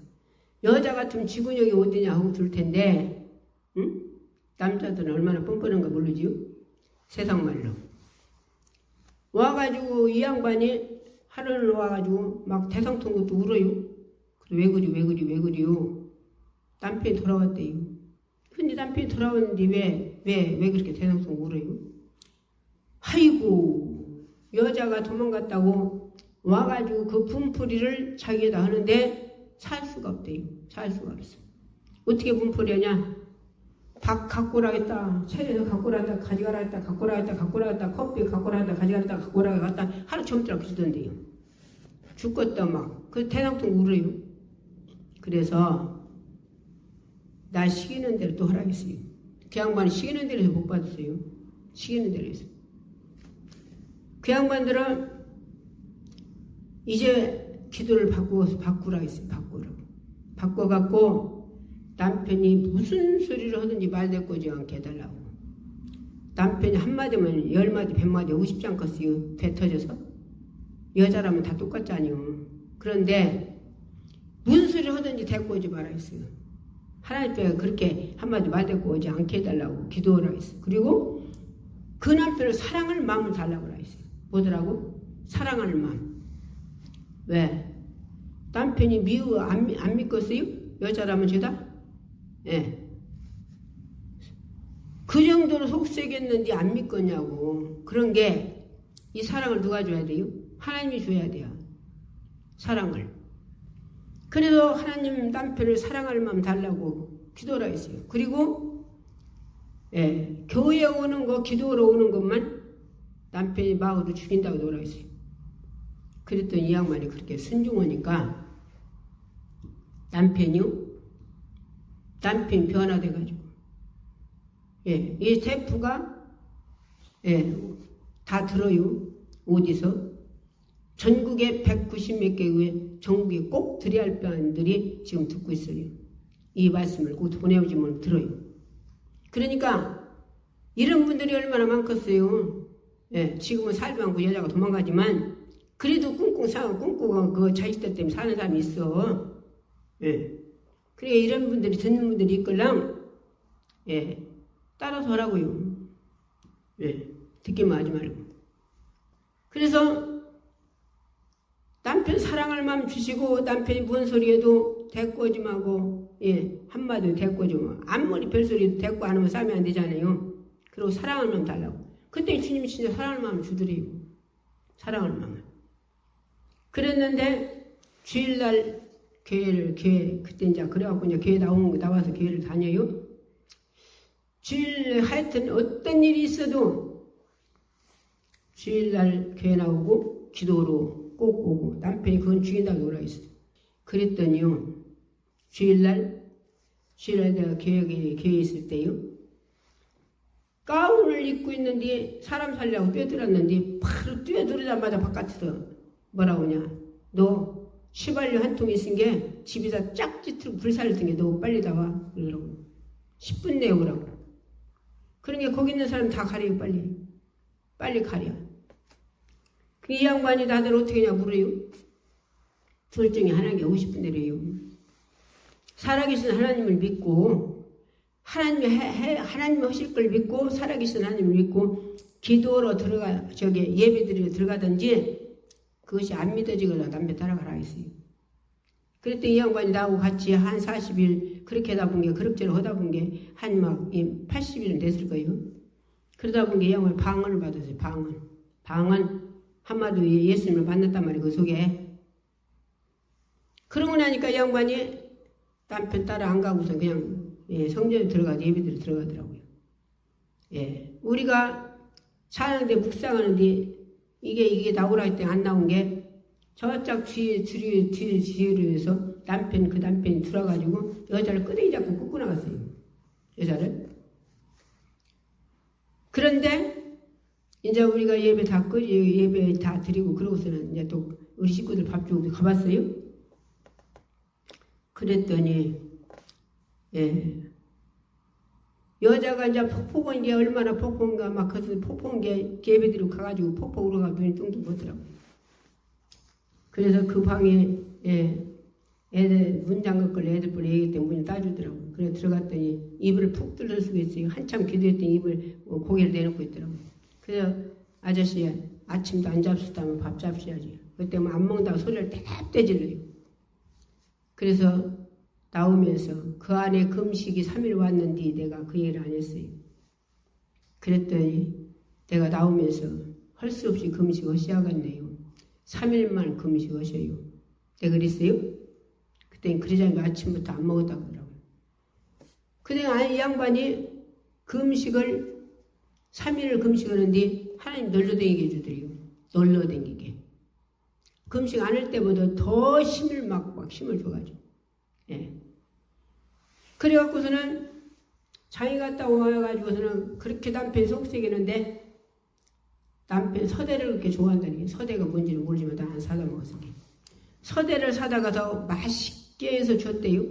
여자 같으면 지구력이 어디냐 하고 들 텐데, 응? 남자들은 얼마나 뻔뻔한가 모르지요? 세상 말로. 와가지고 이 양반이 하루를 와가지고 막 대성통곡도 울어요. 왜 그리요? 남편이 돌아왔대요. 근데 남편이 돌아왔는데 왜 그렇게 대성통곡 울어요? 아이고, 여자가 도망갔다고 와가지고 그 분풀이를 자기에다 하는데 살 수가 없대요. 살 수가 없어. 어떻게 분풀이하냐? 밥 갖고 오라겠다. 차에서 갖고 오라겠다. 가져가라겠다. 갖고 오라겠다. 커피 갖고 오라겠다. 가져가라겠다. 갖고 오라겠다. 하루 종일 그러던데요. 죽겠다 막. 그 대상통 울어요. 그래서 나 시키는 대로 또 하라겠어요. 그 양반이 시키는 대로 해서 못 받았어요. 시키는 대로 해서. 그 양반들은 이제 기도를 바꾸라겠어요. 바꿔갖고 남편이 무슨 소리를 하든지 말대꾸지 않게 해달라고. 남편이 한마디면 10마디, 100마디 하고 싶지 않겠어요? 배 터져서? 여자라면 다 똑같잖아요. 그런데 무슨 소리를 하든지 데리고 오지 말아 했어요. 하나님께서 그렇게 한마디 말 데리고 오지 않게 해달라고 기도하라 했어요. 그리고 그 남편을 사랑할 마음을 달라고 했어요. 뭐더라고? 사랑하는 마음. 왜? 남편이 안 믿겠어요? 여자라면 죄다? 예. 그 정도로 속색였는지 안 믿겠냐고. 그런 게 이 사랑을 누가 줘야 돼요? 하나님이 줘야 돼요. 사랑을. 그래서 하나님 남편을 사랑할 마음 달라고 기도를 했어요. 그리고 예, 교회에 오는 거, 기도로 오는 것만 남편이 마음으로 죽인다고 노라 했어요. 그랬더니 이 양반이 그렇게 순종하니까 남편이 변화돼가지고 예, 이 테프가 예, 다 들어요. 어디서? 전국에 190몇 개 교회, 전국에 꼭 드려야 할 분들이 지금 듣고 있어요. 이 말씀을 꼭 보내오지면 들어요. 그러니까 이런 분들이 얼마나 많겠어요. 예, 지금은 살도 않고 여자가 도망가지만 그래도 꿈꾸고 그 자식들 때문에 사는 사람이 있어. 예. 그래 이런 분들이 듣는 분들이 있걸랑 예, 따라서 하라고요. 예, 듣기만 하지 말고. 그래서 남편 사랑할 마음 주시고 남편이 뭔 소리해도 대꾸하지 말고 예, 한마디도 대꾸하지 말고 아무리 별소리도 대꾸 안 하면 싸면 안 되잖아요. 그리고 사랑할 마음 달라고. 그때 주님이 진짜 사랑할 마음을 주더래요. 사랑할 마음을. 그랬는데 주일날 교회 그때 이제 그래갖고 이제 교회 나와서 교회를 다녀요. 주일 하여튼 어떤 일이 있어도 주일날 교회 나오고 기도로 꼭 오고 남편이 그건 죽인다고 놀아 있어요. 그랬더니요. 주일날 내가 교회에 있을 때요. 가운을 입고 있는데 사람 살려고 뛰어들었는데 바로 뛰어들자마자 바깥에서 뭐라고 하냐. 너 시발유 한 통 있은 게 집에다 짝짓으로 불살을 든 게 너 빨리 나와. 그러더라고. 10분 내에 오라고. 그러니까 거기 있는 사람 다 가려요. 빨리 가려. 이 양반이 다들 어떻게 하냐 물어요. 둘 중에 하나인 게 50분이래요. 살아계신 하나님을 믿고 하나님이 하실 걸 믿고 살아계신 하나님을 믿고 기도로 예배드리러 들어가든지 그것이 안 믿어지거나 남편 따라가라 했어요. 그랬더니 이 양반이 나하고 같이 한 40일 그렇게 하다 본 게 그럭저럭 하다 본 게 한 막 80일은 됐을 거예요. 그러다 본 게 이 양반이 방언을 받았어요. 방언 한마디로 예수님을 만났단 말이에요. 그 속에. 그러고 나니까 이 양반이 남편 따라 안 가고서 그냥 성전에 들어가서 예배드리러 들어가더라고요. 예, 우리가 찬양대 묵상하는데 이게 나오라 할 때 안 나온 게 저짝 뒤로 해서 그 남편이 들어가지고 여자를 끄댕이 잡고 끄고 나갔어요. 여자를. 그런데 이제 우리가 예배 다 드리고 그러고서는 이제 또 우리 식구들 밥 주고 가봤어요. 그랬더니 예. 여자가 이제 폭포본 게 얼마나 폭포인가 막 그래서 폭포인 게 예배드리고 가가지고 폭포 우러가 눈이 뚱뚱 보더라고. 그래서 그 방에 예. 애들 문 잠글 애들 볼 얘기 때문에 문을 따주더라고. 그래서 들어갔더니 입을 푹 뚫을 수가 있어요. 한참 기도했더니 입을 고개를 내놓고 있더라고. 그래서 아저씨 아침도 안 잡수다면 밥 잡수야지. 그때 뭐 안 먹는다고 소리를 떼질러요. 그래서 나오면서 그 안에 금식이 3일 왔는데 내가 그 얘기를 안 했어요. 그랬더니 내가 나오면서 할 수 없이 금식을 시작했네요. 3일만 금식하셔요. 내가 그랬어요? 그때 그러자니까 아침부터 안 먹었다고 그러더라고요. 근데 이 양반이 금식을 3일을 금식하는데 하나님 놀러다니게 해주더래요. 놀러다니게. 금식 안 할 때보다 더 힘을 막 힘을 줘가지고. 예. 그래갖고서는 장이 갔다 와가지고서는 그렇게 남편이 속색이는데 남편 서대를 그렇게 좋아한다는 게 서대가 뭔지는 모르지만 다 안 사다 먹었어요. 서대를 사다가 더 맛있게 해서 줬대요.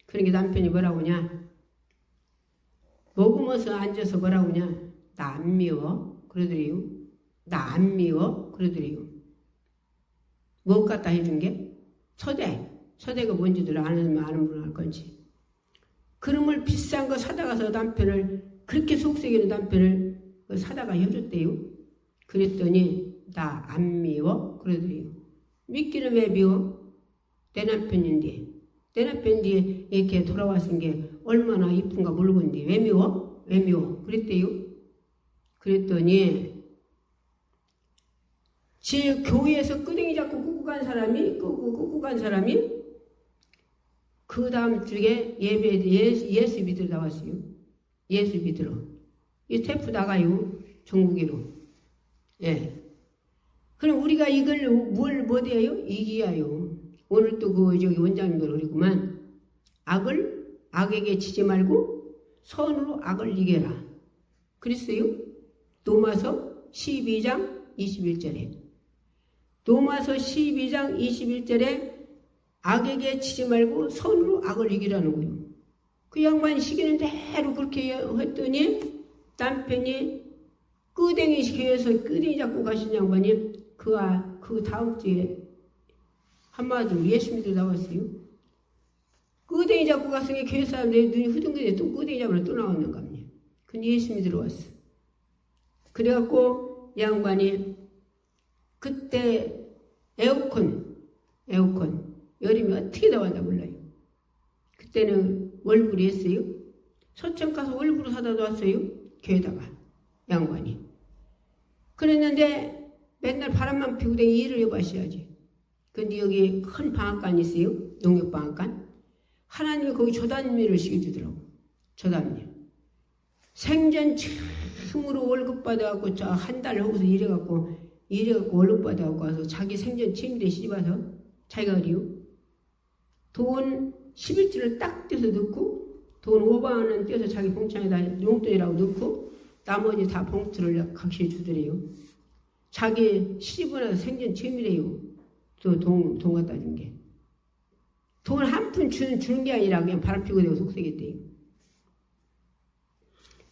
그러니까 남편이 뭐라고 하냐. 먹으면서 앉아서 뭐라고 하냐. 나 안 미워. 그러더래요. 나 안 미워. 그러더래요. 뭐 갖다 해준 게? 서대. 서대가 뭔지들 아는 분은 알 건지. 그놈을 비싼 거 사다 가서 남편을, 그렇게 속썩이는 남편을 사다가 해줬대요. 그랬더니 나 안 미워? 그러더래요. 믿기는 왜 미워? 내 남편인데. 내 남편인데 이렇게 돌아왔은 게 얼마나 이쁜가 모르건데 왜 미워? 왜 미워? 그랬대요. 그랬더니 제 교회에서 끄댕이 잡고 끄고 간 사람이 그 다음 주에 예수 믿으러 나왔어요. 예수 믿으러. 이 스태프 나가요. 전국으로. 예. 그럼 우리가 이걸 뭘 해요? 이기야요. 오늘 또 저기 원장님들 그러구만. 악에게 지지 말고 선으로 악을 이겨라. 그랬어요. 로마서 12장 21절에. 로마서 12장 21절에 악에게 지지 말고 선으로 악을 이기라는 거예요. 그 양반이 시키는 대로 그렇게 했더니 남편이 끄댕이 교회에서 끄댕이 잡고 가신 양반이 그 다음 주에 한마디로 예수 믿으러 나왔어요. 끄댕이 잡고 갔으니 교회 사람들이 눈이 후둥근데 또 끄댕이 잡으러 또 나왔는 겁니다. 근데 예수 믿으러 왔어. 그래갖고 양반이 그때 에어컨 여름이 어떻게 나왔나 몰라요. 그때는 월불이 했어요. 서천 가서 월불을 사다 놨어요. 교회다가 양반이. 그랬는데 맨날 바람만 피고 일을 해봐셔야지. 근데 여기 큰 방앗간이 있어요. 농협방앗간. 하나님이 거기 조단일을 시켜주더라고. 조단일. 생전 처음으로 월급 받아갖고 한 달 하고서 일해갖고 월급 받아갖고 와서 자기 생전 취임대 시집와서 자기가 그래요. 돈 11조를 딱 떼서 넣고 돈 5만원 떼서 자기 봉창에다 용돈이라고 넣고 나머지 다 봉투를 각시해 주더래요. 자기 시집을 와서 생전 취임이래요. 또 돈 갖다 준 게. 돈 한 푼 주는 게 아니라 그냥 바람 피고 내고 속삭였대요.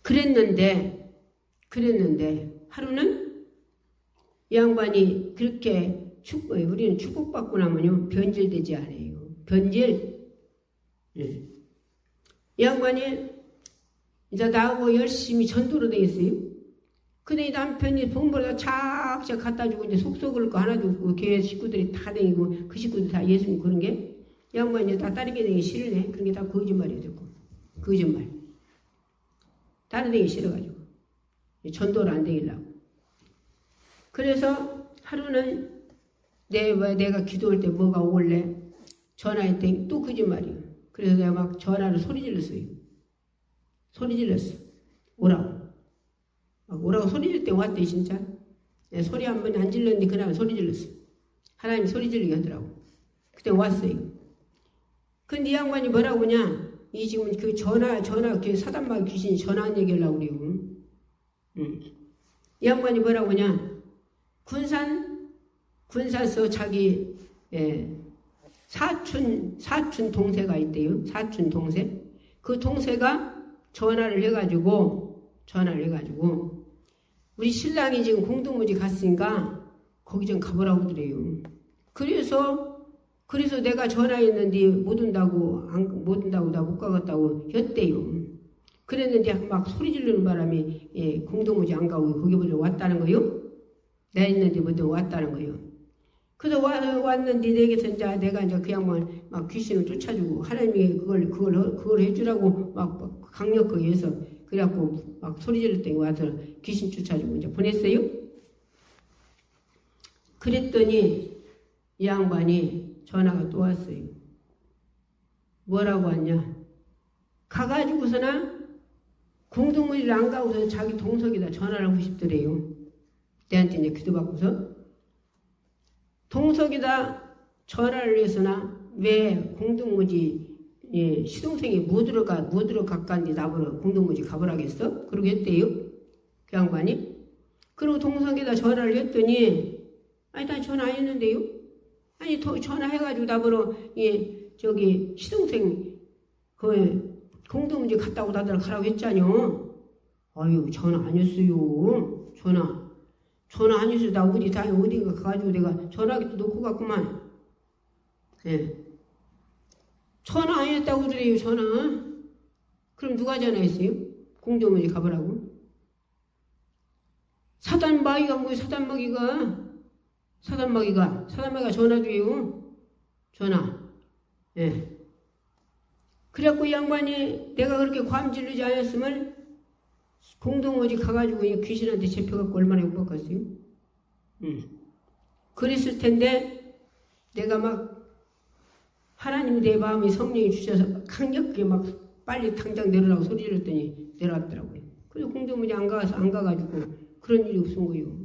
그랬는데 하루는 이 양반이 그렇게 우리는 축복받고 나면요 변질되지 않아요. 변질. 이 양반이 이제 나하고 열심히 전도로 돼 있어요. 근데 이 남편이 돈벌어다 착착 갖다 주고 이제 속 썩을 거 하나도 없고 교회 식구들이 다 다니고 그 식구들 다 예수 믿고 그런 게 이 양반이 다 따르게 되기 싫으네. 그런 게 다 거짓말이에요. 듣고 거짓말. 다른 데기 싫어가지고 전도를 안 되려고. 그래서 하루는 내가 기도할 때 뭐가 오길래 전화했더니 또 거짓말이에요. 그래서 내가 막 전화를 소리 질렀어요. 소리 질렀어. 오라고 소리 지를 때 왔대 진짜. 소리 한 번 안 질렀는데 그날 소리 질렀어. 하나님이 소리 지르게 하더라고. 그때 왔어요. 근데 이 양반이 뭐라고 하냐. 이 지금 그 전화 그 사단마귀 귀신이 전화 안 얘기하려고 그래요. 이 양반이 뭐라고 하냐. 군산서 자기 사촌 동세가 있대요. 사촌 동세. 그 동세가 전화를 해가지고 우리 신랑이 지금 공동무지 갔으니까 거기 좀 가보라고 그래요. 그래서 내가 전화했는데 못 온다고 나 못 가겠다고 했대요. 그랬는데 막 소리 지르는 바람에 공동무지 안 가고 거기보다 왔다는 거요. 내가 있는데 보다 왔다는 거요. 그래서 왔는데 내가 이제 그 양반 막 귀신을 쫓아주고 하나님이 그걸 해주라고 막 강력하게 해서 그래갖고 막 소리 지를 때 와서 귀신 쫓아주고 이제 보냈어요. 그랬더니 이 양반이 전화가 또 왔어요. 뭐라고 왔냐? 가가지고서나 공동무리를 안 가고서 자기 동석에다 전화를 하고 싶더래요. 내한테 이제 기도받고서 동석에다 전화를 해서나 왜 공동무지 시동생이 뭐 들어가까는데 나보러 공동무지 가보라겠어? 그러고 했대요. 그 양반이. 그리고 동석에다 전화를 했더니 아니 나 전화 안 했는데요. 아니 전화해가지고 나보러 시동생 공동무지 갔다고 나들 가라고 했잖여. 아유, 전화 안 했어요. 전화 안 했어요. 나 어디가 가가지고 내가 전화기 또 놓고 갔구만. 예. 전화 안 했다고 그래요, 전화. 그럼 누가 전화했어요? 공정원에 가보라고. 사단마귀가 뭐예요, 사단마귀가 전화도 해요. 전화. 예. 그래갖고 이 양반이 내가 그렇게 과음질르지 않았으면 공동오지 가가지고 이 귀신한테 잡혀갖고 얼마나 욕받겠어요? 그랬을 텐데 내가 막 하나님 내 마음이 성령이 주셔서 강력하게 막 빨리 당장 내려라고 소리 질렀더니 내려왔더라고요. 그래서 공동오지 안 가가지고 그런 일이 없은 거예요.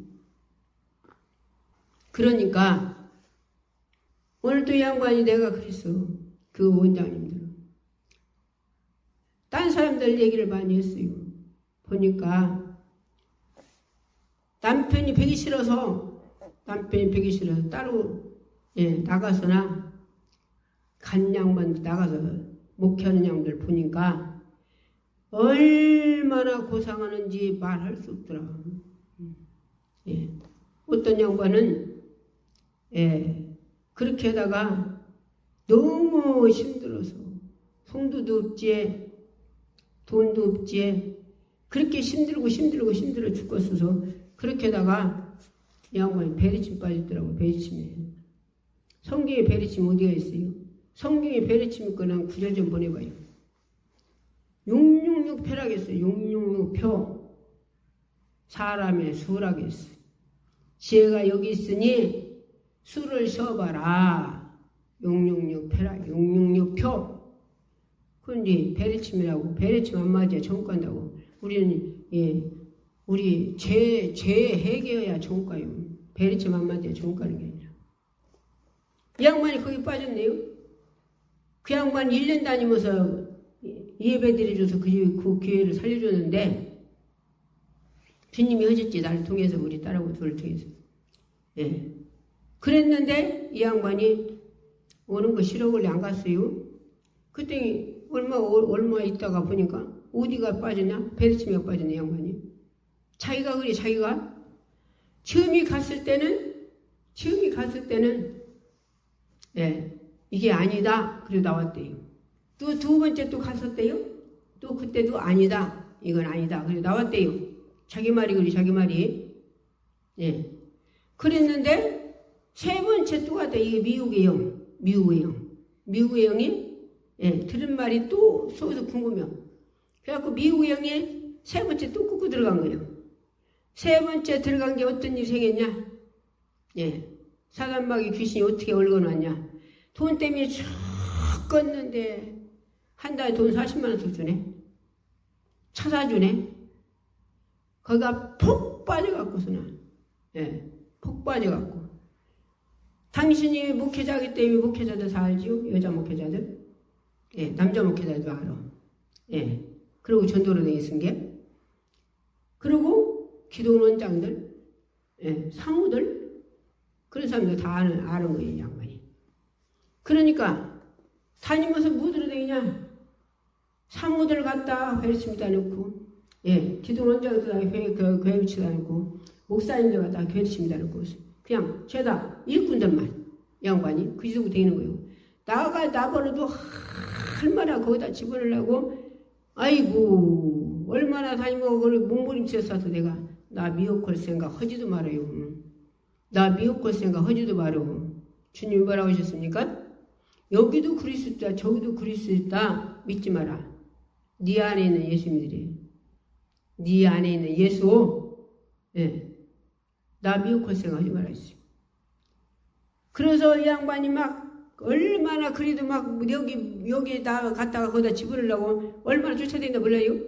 그러니까 오늘 또 이 양반이 내가 그랬어. 그 원장님들. 딴 사람들 얘기를 많이 했어요. 보니까 남편이 배기 싫어서 따로 나가서나 간 양반 나가서 목회하는 양들 보니까 얼마나 고상하는지 말할 수 없더라. 어떤 양반은 그렇게 하다가 너무 힘들어서 송도도 없지 돈도 없지 그렇게 힘들어 죽겠어서 그렇게 하다가 이 양반이 베리침 빠졌더라고. 베리침에 성경에 베리침 어디가 있어요? 성경에 베리침 있거나 구절 좀 보내봐요. 666표라고 했어요. 666표 사람의 수라고 했어요. 지혜가 여기 있으니 수를 쉬어봐라. 666표라 666표. 그런데 베리침이라고 베리침 안 맞아 정과한다고. 우리는 우리 죄 해결해야 정과요. 베리침 안 맞아 정과는 게 아니라. 이 양반이 거기 빠졌네요. 그 양반 1년 다니면서 예배 드려줘서 그 기회를 살려줬는데 주님이 하셨지. 나를 통해서 우리 딸하고 둘을 통해서. 그랬는데 이 양반이 오는 거 싫어걸래 안 갔어요. 그때 얼마 있다가 보니까 어디가 빠졌냐? 베리침에 빠졌네 양반이. 자기가 그래 자기가 처음이 갔을 때는 이게 아니다. 그리고 나왔대요. 또 두 번째 또 갔었대요. 또 그때도 아니다. 이건 아니다. 그리고 나왔대요. 자기 말이 그래 자기 말이. 그랬는데 세 번째 또 갔다. 이게 미국의 영이 들은 말이 또 속에서 궁금해요. 그래갖고 미국의 영이 세 번째 또 끄고 들어간 거예요. 세 번째 들어간 게 어떤 일이 생겼냐? 사단마귀 귀신이 어떻게 얽어놨냐? 돈 때문에 쭉 껐는데 한 달에 돈 40만 원씩 주네. 차 사주네. 거기가 폭 빠져갖고서는 폭 빠져갖고 당신이 목회자이기 때문에 목회자들 다 알지요? 여자 목회자들. 남자 목회자도 알아. 그리고 전도로 돼 있은 게. 그리고 기도원장들, 사무들, 그런 사람들 다 아는 거예요, 양반이. 그러니까 다니면서 뭐 들어다니냐? 사무들 갔다 베리침에다 놓고, 기도원장들 다 베리침에다 놓고, 목사님들 갔다 베리침에다 놓고, 그냥 죄다 일꾼들만 양반이 그 지고 다니는 거예요. 나버려도 얼마나 거기다 집어넣으려고 아이고 얼마나 다니고 그걸 몸부림치어서 내가 나 미혹할 생각 하지도 말아요. 나 미혹할 생각 하지도 말아요. 주님이 뭐라고 하셨습니까? 여기도 그리스도 있다 저기도 그리스도 있다 믿지 마라. 네 안에 있는 예수 믿으래. 네 안에 있는 예수 나 미혹할 생각 하지 말아주세요. 그래서 이 양반이 막 얼마나 그래도 막 여기 다 갔다가 거기다 집어넣으려고 얼마나 쫓아다닌다 몰라요?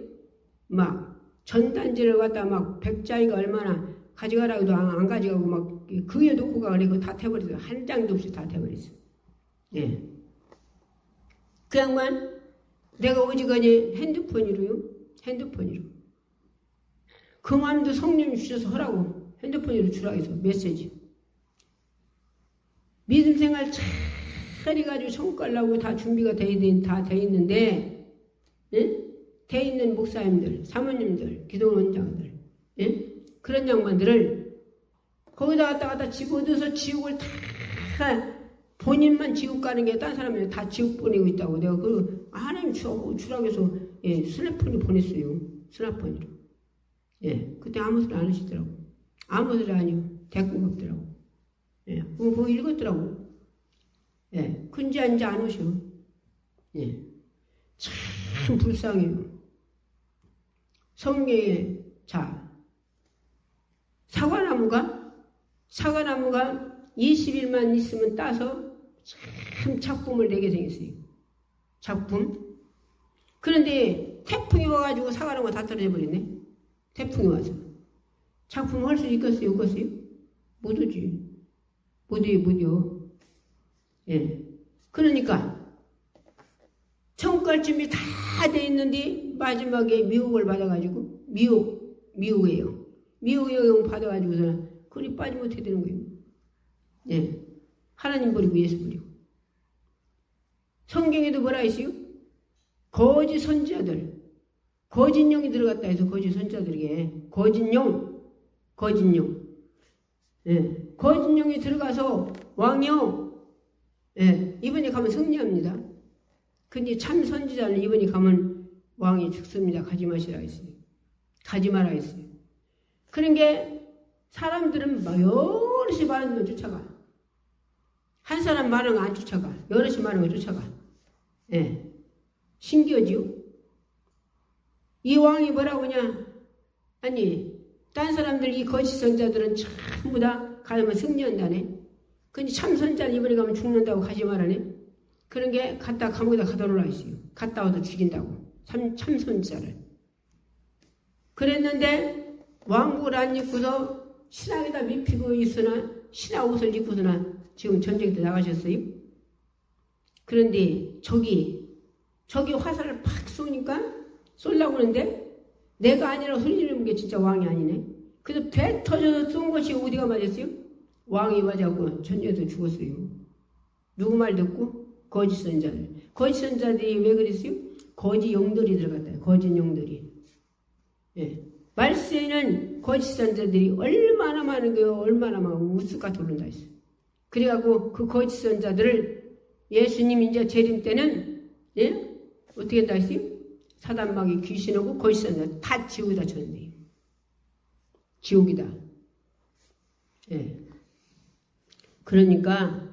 막 전단지를 갖다 막 100장이가 얼마나 가져가라고도 안 가져가고 막 그에 놓고 가고 다 태버렸어요. 한 장도 없이 다 태버렸어요. 그 양반 내가 오지간히 핸드폰으로 그 마음도 성령이 주셔서 하라고 핸드폰으로 주라고 해서 메시지. 믿음 생활 잘 해가지고 성과려고 다 준비가 다 돼 있는데, 돼 있는 목사님들, 사모님들, 기도원장들, 예? 그런 양반들을 거기다 갖다 집어넣어서 지옥을 다 본인만 지옥 가는 게 딴 사람이 다 지옥 보내고 있다고 내가 그 하나님 주라고 해서 예, 스냅폰이 보냈어요. 스냅폰으로. 예, 그때 아무 소리 안 하시더라고. 아무 소리 아니요. 대꾸가 없더라고. 예, 그거 읽었더라고. 예, 근데 이제 안 오셔. 예, 참 불쌍해요. 성경에 자 사과나무가 20일만 있으면 따서 참 작품을 내게 생겼어요. 작품. 그런데 태풍이 와가지고 사과나무가 다 떨어져 버렸네. 태풍이 와서. 작품 할 수 있겠어요? 없겠어요? 못 오지. 못해요. 예. 그러니까 천국 갈 준비 다 돼 있는데 마지막에 미혹을 받아가지고 미혹이에요. 미혹의 영향 받아가지고서는 그리 빠지 못해 되는 거예요. 예. 하나님 버리고 예수 버리고. 성경에도 뭐라 했어요? 거짓 선지자들, 거짓 영이 들어갔다 해서 거짓 선지자들에게 거짓 영. 예. 거짓 영이 들어가서 왕이요. 예. 이번에 가면 승리합니다. 근데 참 선지자는 이번에 가면 왕이 죽습니다. 가지 마시라 했어요. 가지 마라 했어요. 그런 게 사람들은 여럿이 말하는 걸 쫓아가. 한 사람 말하는 거 안 쫓아가. 여럿이 말하는 거 쫓아가. 예. 신기하지요? 이 왕이 뭐라고 하냐? 아니, 딴 사람들 이 거짓 선자들은 전부 다 가면 승리한다네. 근데 참 선자는 이번에 가면 죽는다고 가지 말라네. 그런 게 갔다 감옥에다 가둬놓으라 했어요. 갔다 와서 죽인다고. 참 선자를. 그랬는데 왕국을 안 입고서 신앙에다 입히고 있으나 신앙 옷을 입고서나 지금 전쟁에 나가셨어요. 그런데 저기 화살을 팍 쏘니까 쏠라고 하는데 내가 아니라고 소리 지르는 게 진짜 왕이 아니네. 그래서 배 터져서 쏜 것이 어디가 맞았어요? 왕이 맞았고 전쟁에서 죽었어요. 누구 말 듣고? 거짓 선자들. 거짓 선자들이 왜 그랬어요? 거짓 영들이 들어갔다. 거짓 영들이. 예. 말세에는 거짓 선자들이 얼마나 많은 거예요. 얼마나 많고 우스같이 오른다 했어요. 그래갖고 그 거짓 선자들을 예수님 이제 재림 때는 예? 어떻게 한다 했어요? 사단마귀 귀신하고 거짓 선자 다 지옥에다 쳤는데요. 지옥이다. 예. 그러니까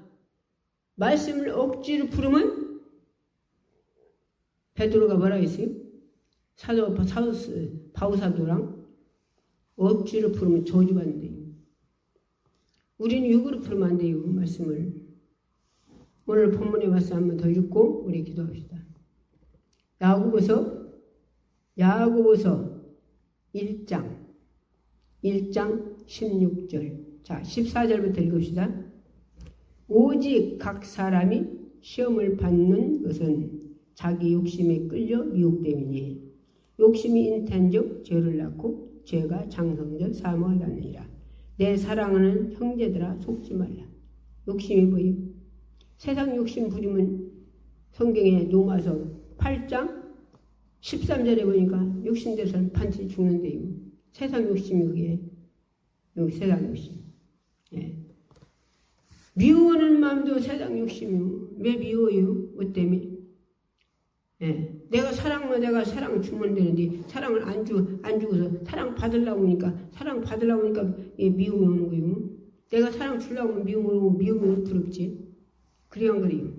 말씀을 억지로 부르면 베드로가 뭐라 했어요? 바우사도랑 억지로 부르면 저주받는대요. 우리는 육으로 부르면 안 돼요. 말씀을. 오늘 본문에 와서 한번 더 읽고 우리 기도합시다. 야고보서 1장 16절. 자, 14절부터 읽읍시다. 오직 각 사람이 시험을 받는 것은 자기 욕심에 끌려 미혹됨이니 욕심이 잉태한즉 죄를 낳고 죄가 장성적 사망을 낳느니라. 내 사랑하는 형제들아 속지 말라. 욕심이 뭐예요? 세상 욕심 부리면 성경에 로마서 8장 13절에 보니까 욕심대로는 반드시 죽는데요. 세상 욕심이 그게 여기 세상 욕심. 예. 미워하는 마음도 세상 욕심이요. 왜 미워요? 뭐 때문에? 예. 내가 사랑 주면 되는데 사랑을 안 주고서 사랑 받으려고 하니까 예, 미움이 오는 거예요. 내가 사랑 주려고 하면 미움이 부럽지. 그래 안 그래요?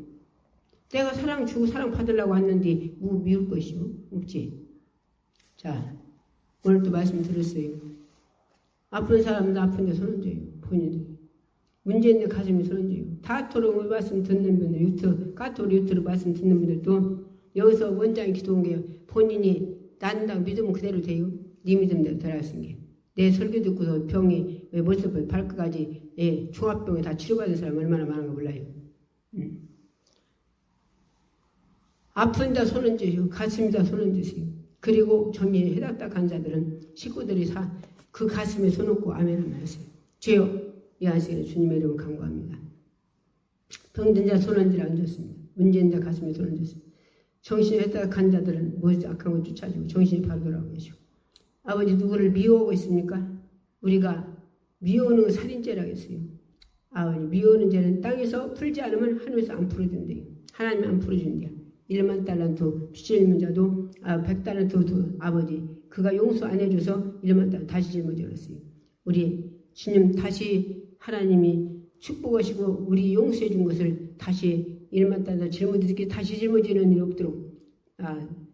내가 사랑 주고 사랑 받으려고 왔는데 미울 것이요? 없지. 자, 오늘도 말씀 들었어요. 아픈 사람도 아픈데 손 얹어요. 본인들. 문제 있는 가슴이 손 얹어요. 다토록 말씀 듣는 분들, 카톡 유튜브 말씀 듣는 분들도 여기서 원장이 기도한 게 본인이 낫는다고 믿으면 그대로 돼요. 네 믿음대로 들어갔은 게. 내 설교 듣고서 병이 왜 벌써부터 발끝까지 예, 종합병에 다 치료받은 사람 얼마나 많은가 몰라요. 아픈다 손 얹으시고 가슴에다 손 얹으시고 그리고 정리에 해닥닥한 자들은 식구들이 그 가슴에 손 얹고 아멘 하면 하세요. 주여 이 안식일에 주님의 이름을 간구합니다. 병든 자 손 얹으라 얹었습니다. 문제 있는 자 가슴에 손 얹었습니다. 정신이 해딱한 자들은 무엇이 악한 것 쫓아지고 정신이 바로 돌아오고 계시고 아버지 누구를 미워하고 있습니까? 우리가 미워하는 건 살인죄라겠어요. 아버지 미워하는 죄는 땅에서 풀지 않으면 하늘에서 안 풀어준대요. 하나님이 안 풀어준대요. 1만 달란트 빚 жил문 자도 100달란트 아버지 그가 용서 안 해줘서 1만 달란트 다시 짊어졌어요. 우리 주님 다시 하나님이 축복하시고 우리 용서해 준 것을 다시 1만 달란트 짊어지게 다시 짊어지는 일 없도록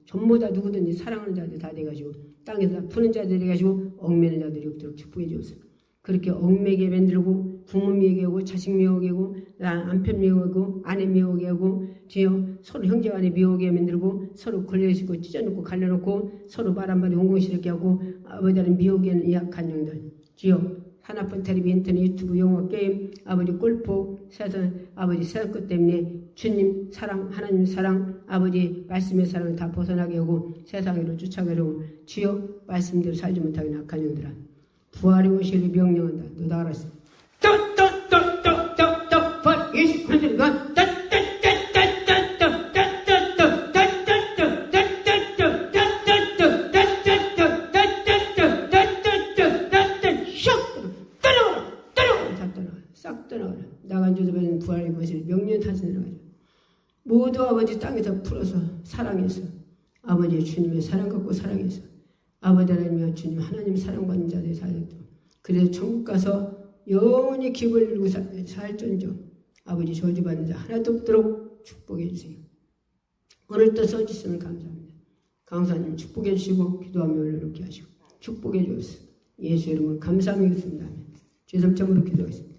전부 다 누구든지 사랑하는 자들 다 돼가지고 땅에서 푸는 자들이 돼가지고 얽매는 자들이 없도록 축복해 주옵소서. 그렇게 얽매게 만들고 부모 미워하게 하고 자식 미워하게 하고 남편 미워하게 하고 아내 미워하게 하고 뒤에 서로 형제간에 미워하게 만들고 서로 걸려있고 찢어놓고 갈려놓고 서로 말 한마디 원공스럽게 하고 아버지는 미워하게 하는 약한 영들 주여 하나뿐 텔레비 인터넷 유튜브 영화 게임 아버지 골프 세상 아버지 세상 것 때문에 주님 사랑 하나님 사랑 아버지 말씀의 사랑을 다 벗어나게 하고 세상으로 쫓아가게 하고 주여 말씀대로 살지 못하게 약한 영들아 부활의 오시를 명령한다. 너 다 알았어. 부활 예수 그리스도의 건 싹 떠나가라. 나간 자도 받은 부활의 것을 명령 타서 나가라. 모두 아버지 땅에서 풀어서 사랑해서 아버지 주님의 사랑 갖고 사랑해서 아버지 하나님과 주님 하나님 사랑받는 자들이 살도록 그래서 천국 가서 영원히 기분을 누리고 살전정 아버지 저주받는 자 하나도 없도록 축복해 주세요. 오늘도 써주시면 감사합니다. 강사님 축복해 주시고 기도하며 올려놓게 하시고 축복해 주옵소서. 예수 이름으로 감사하며 있습니다. 죄송점으로 기도하겠습니다.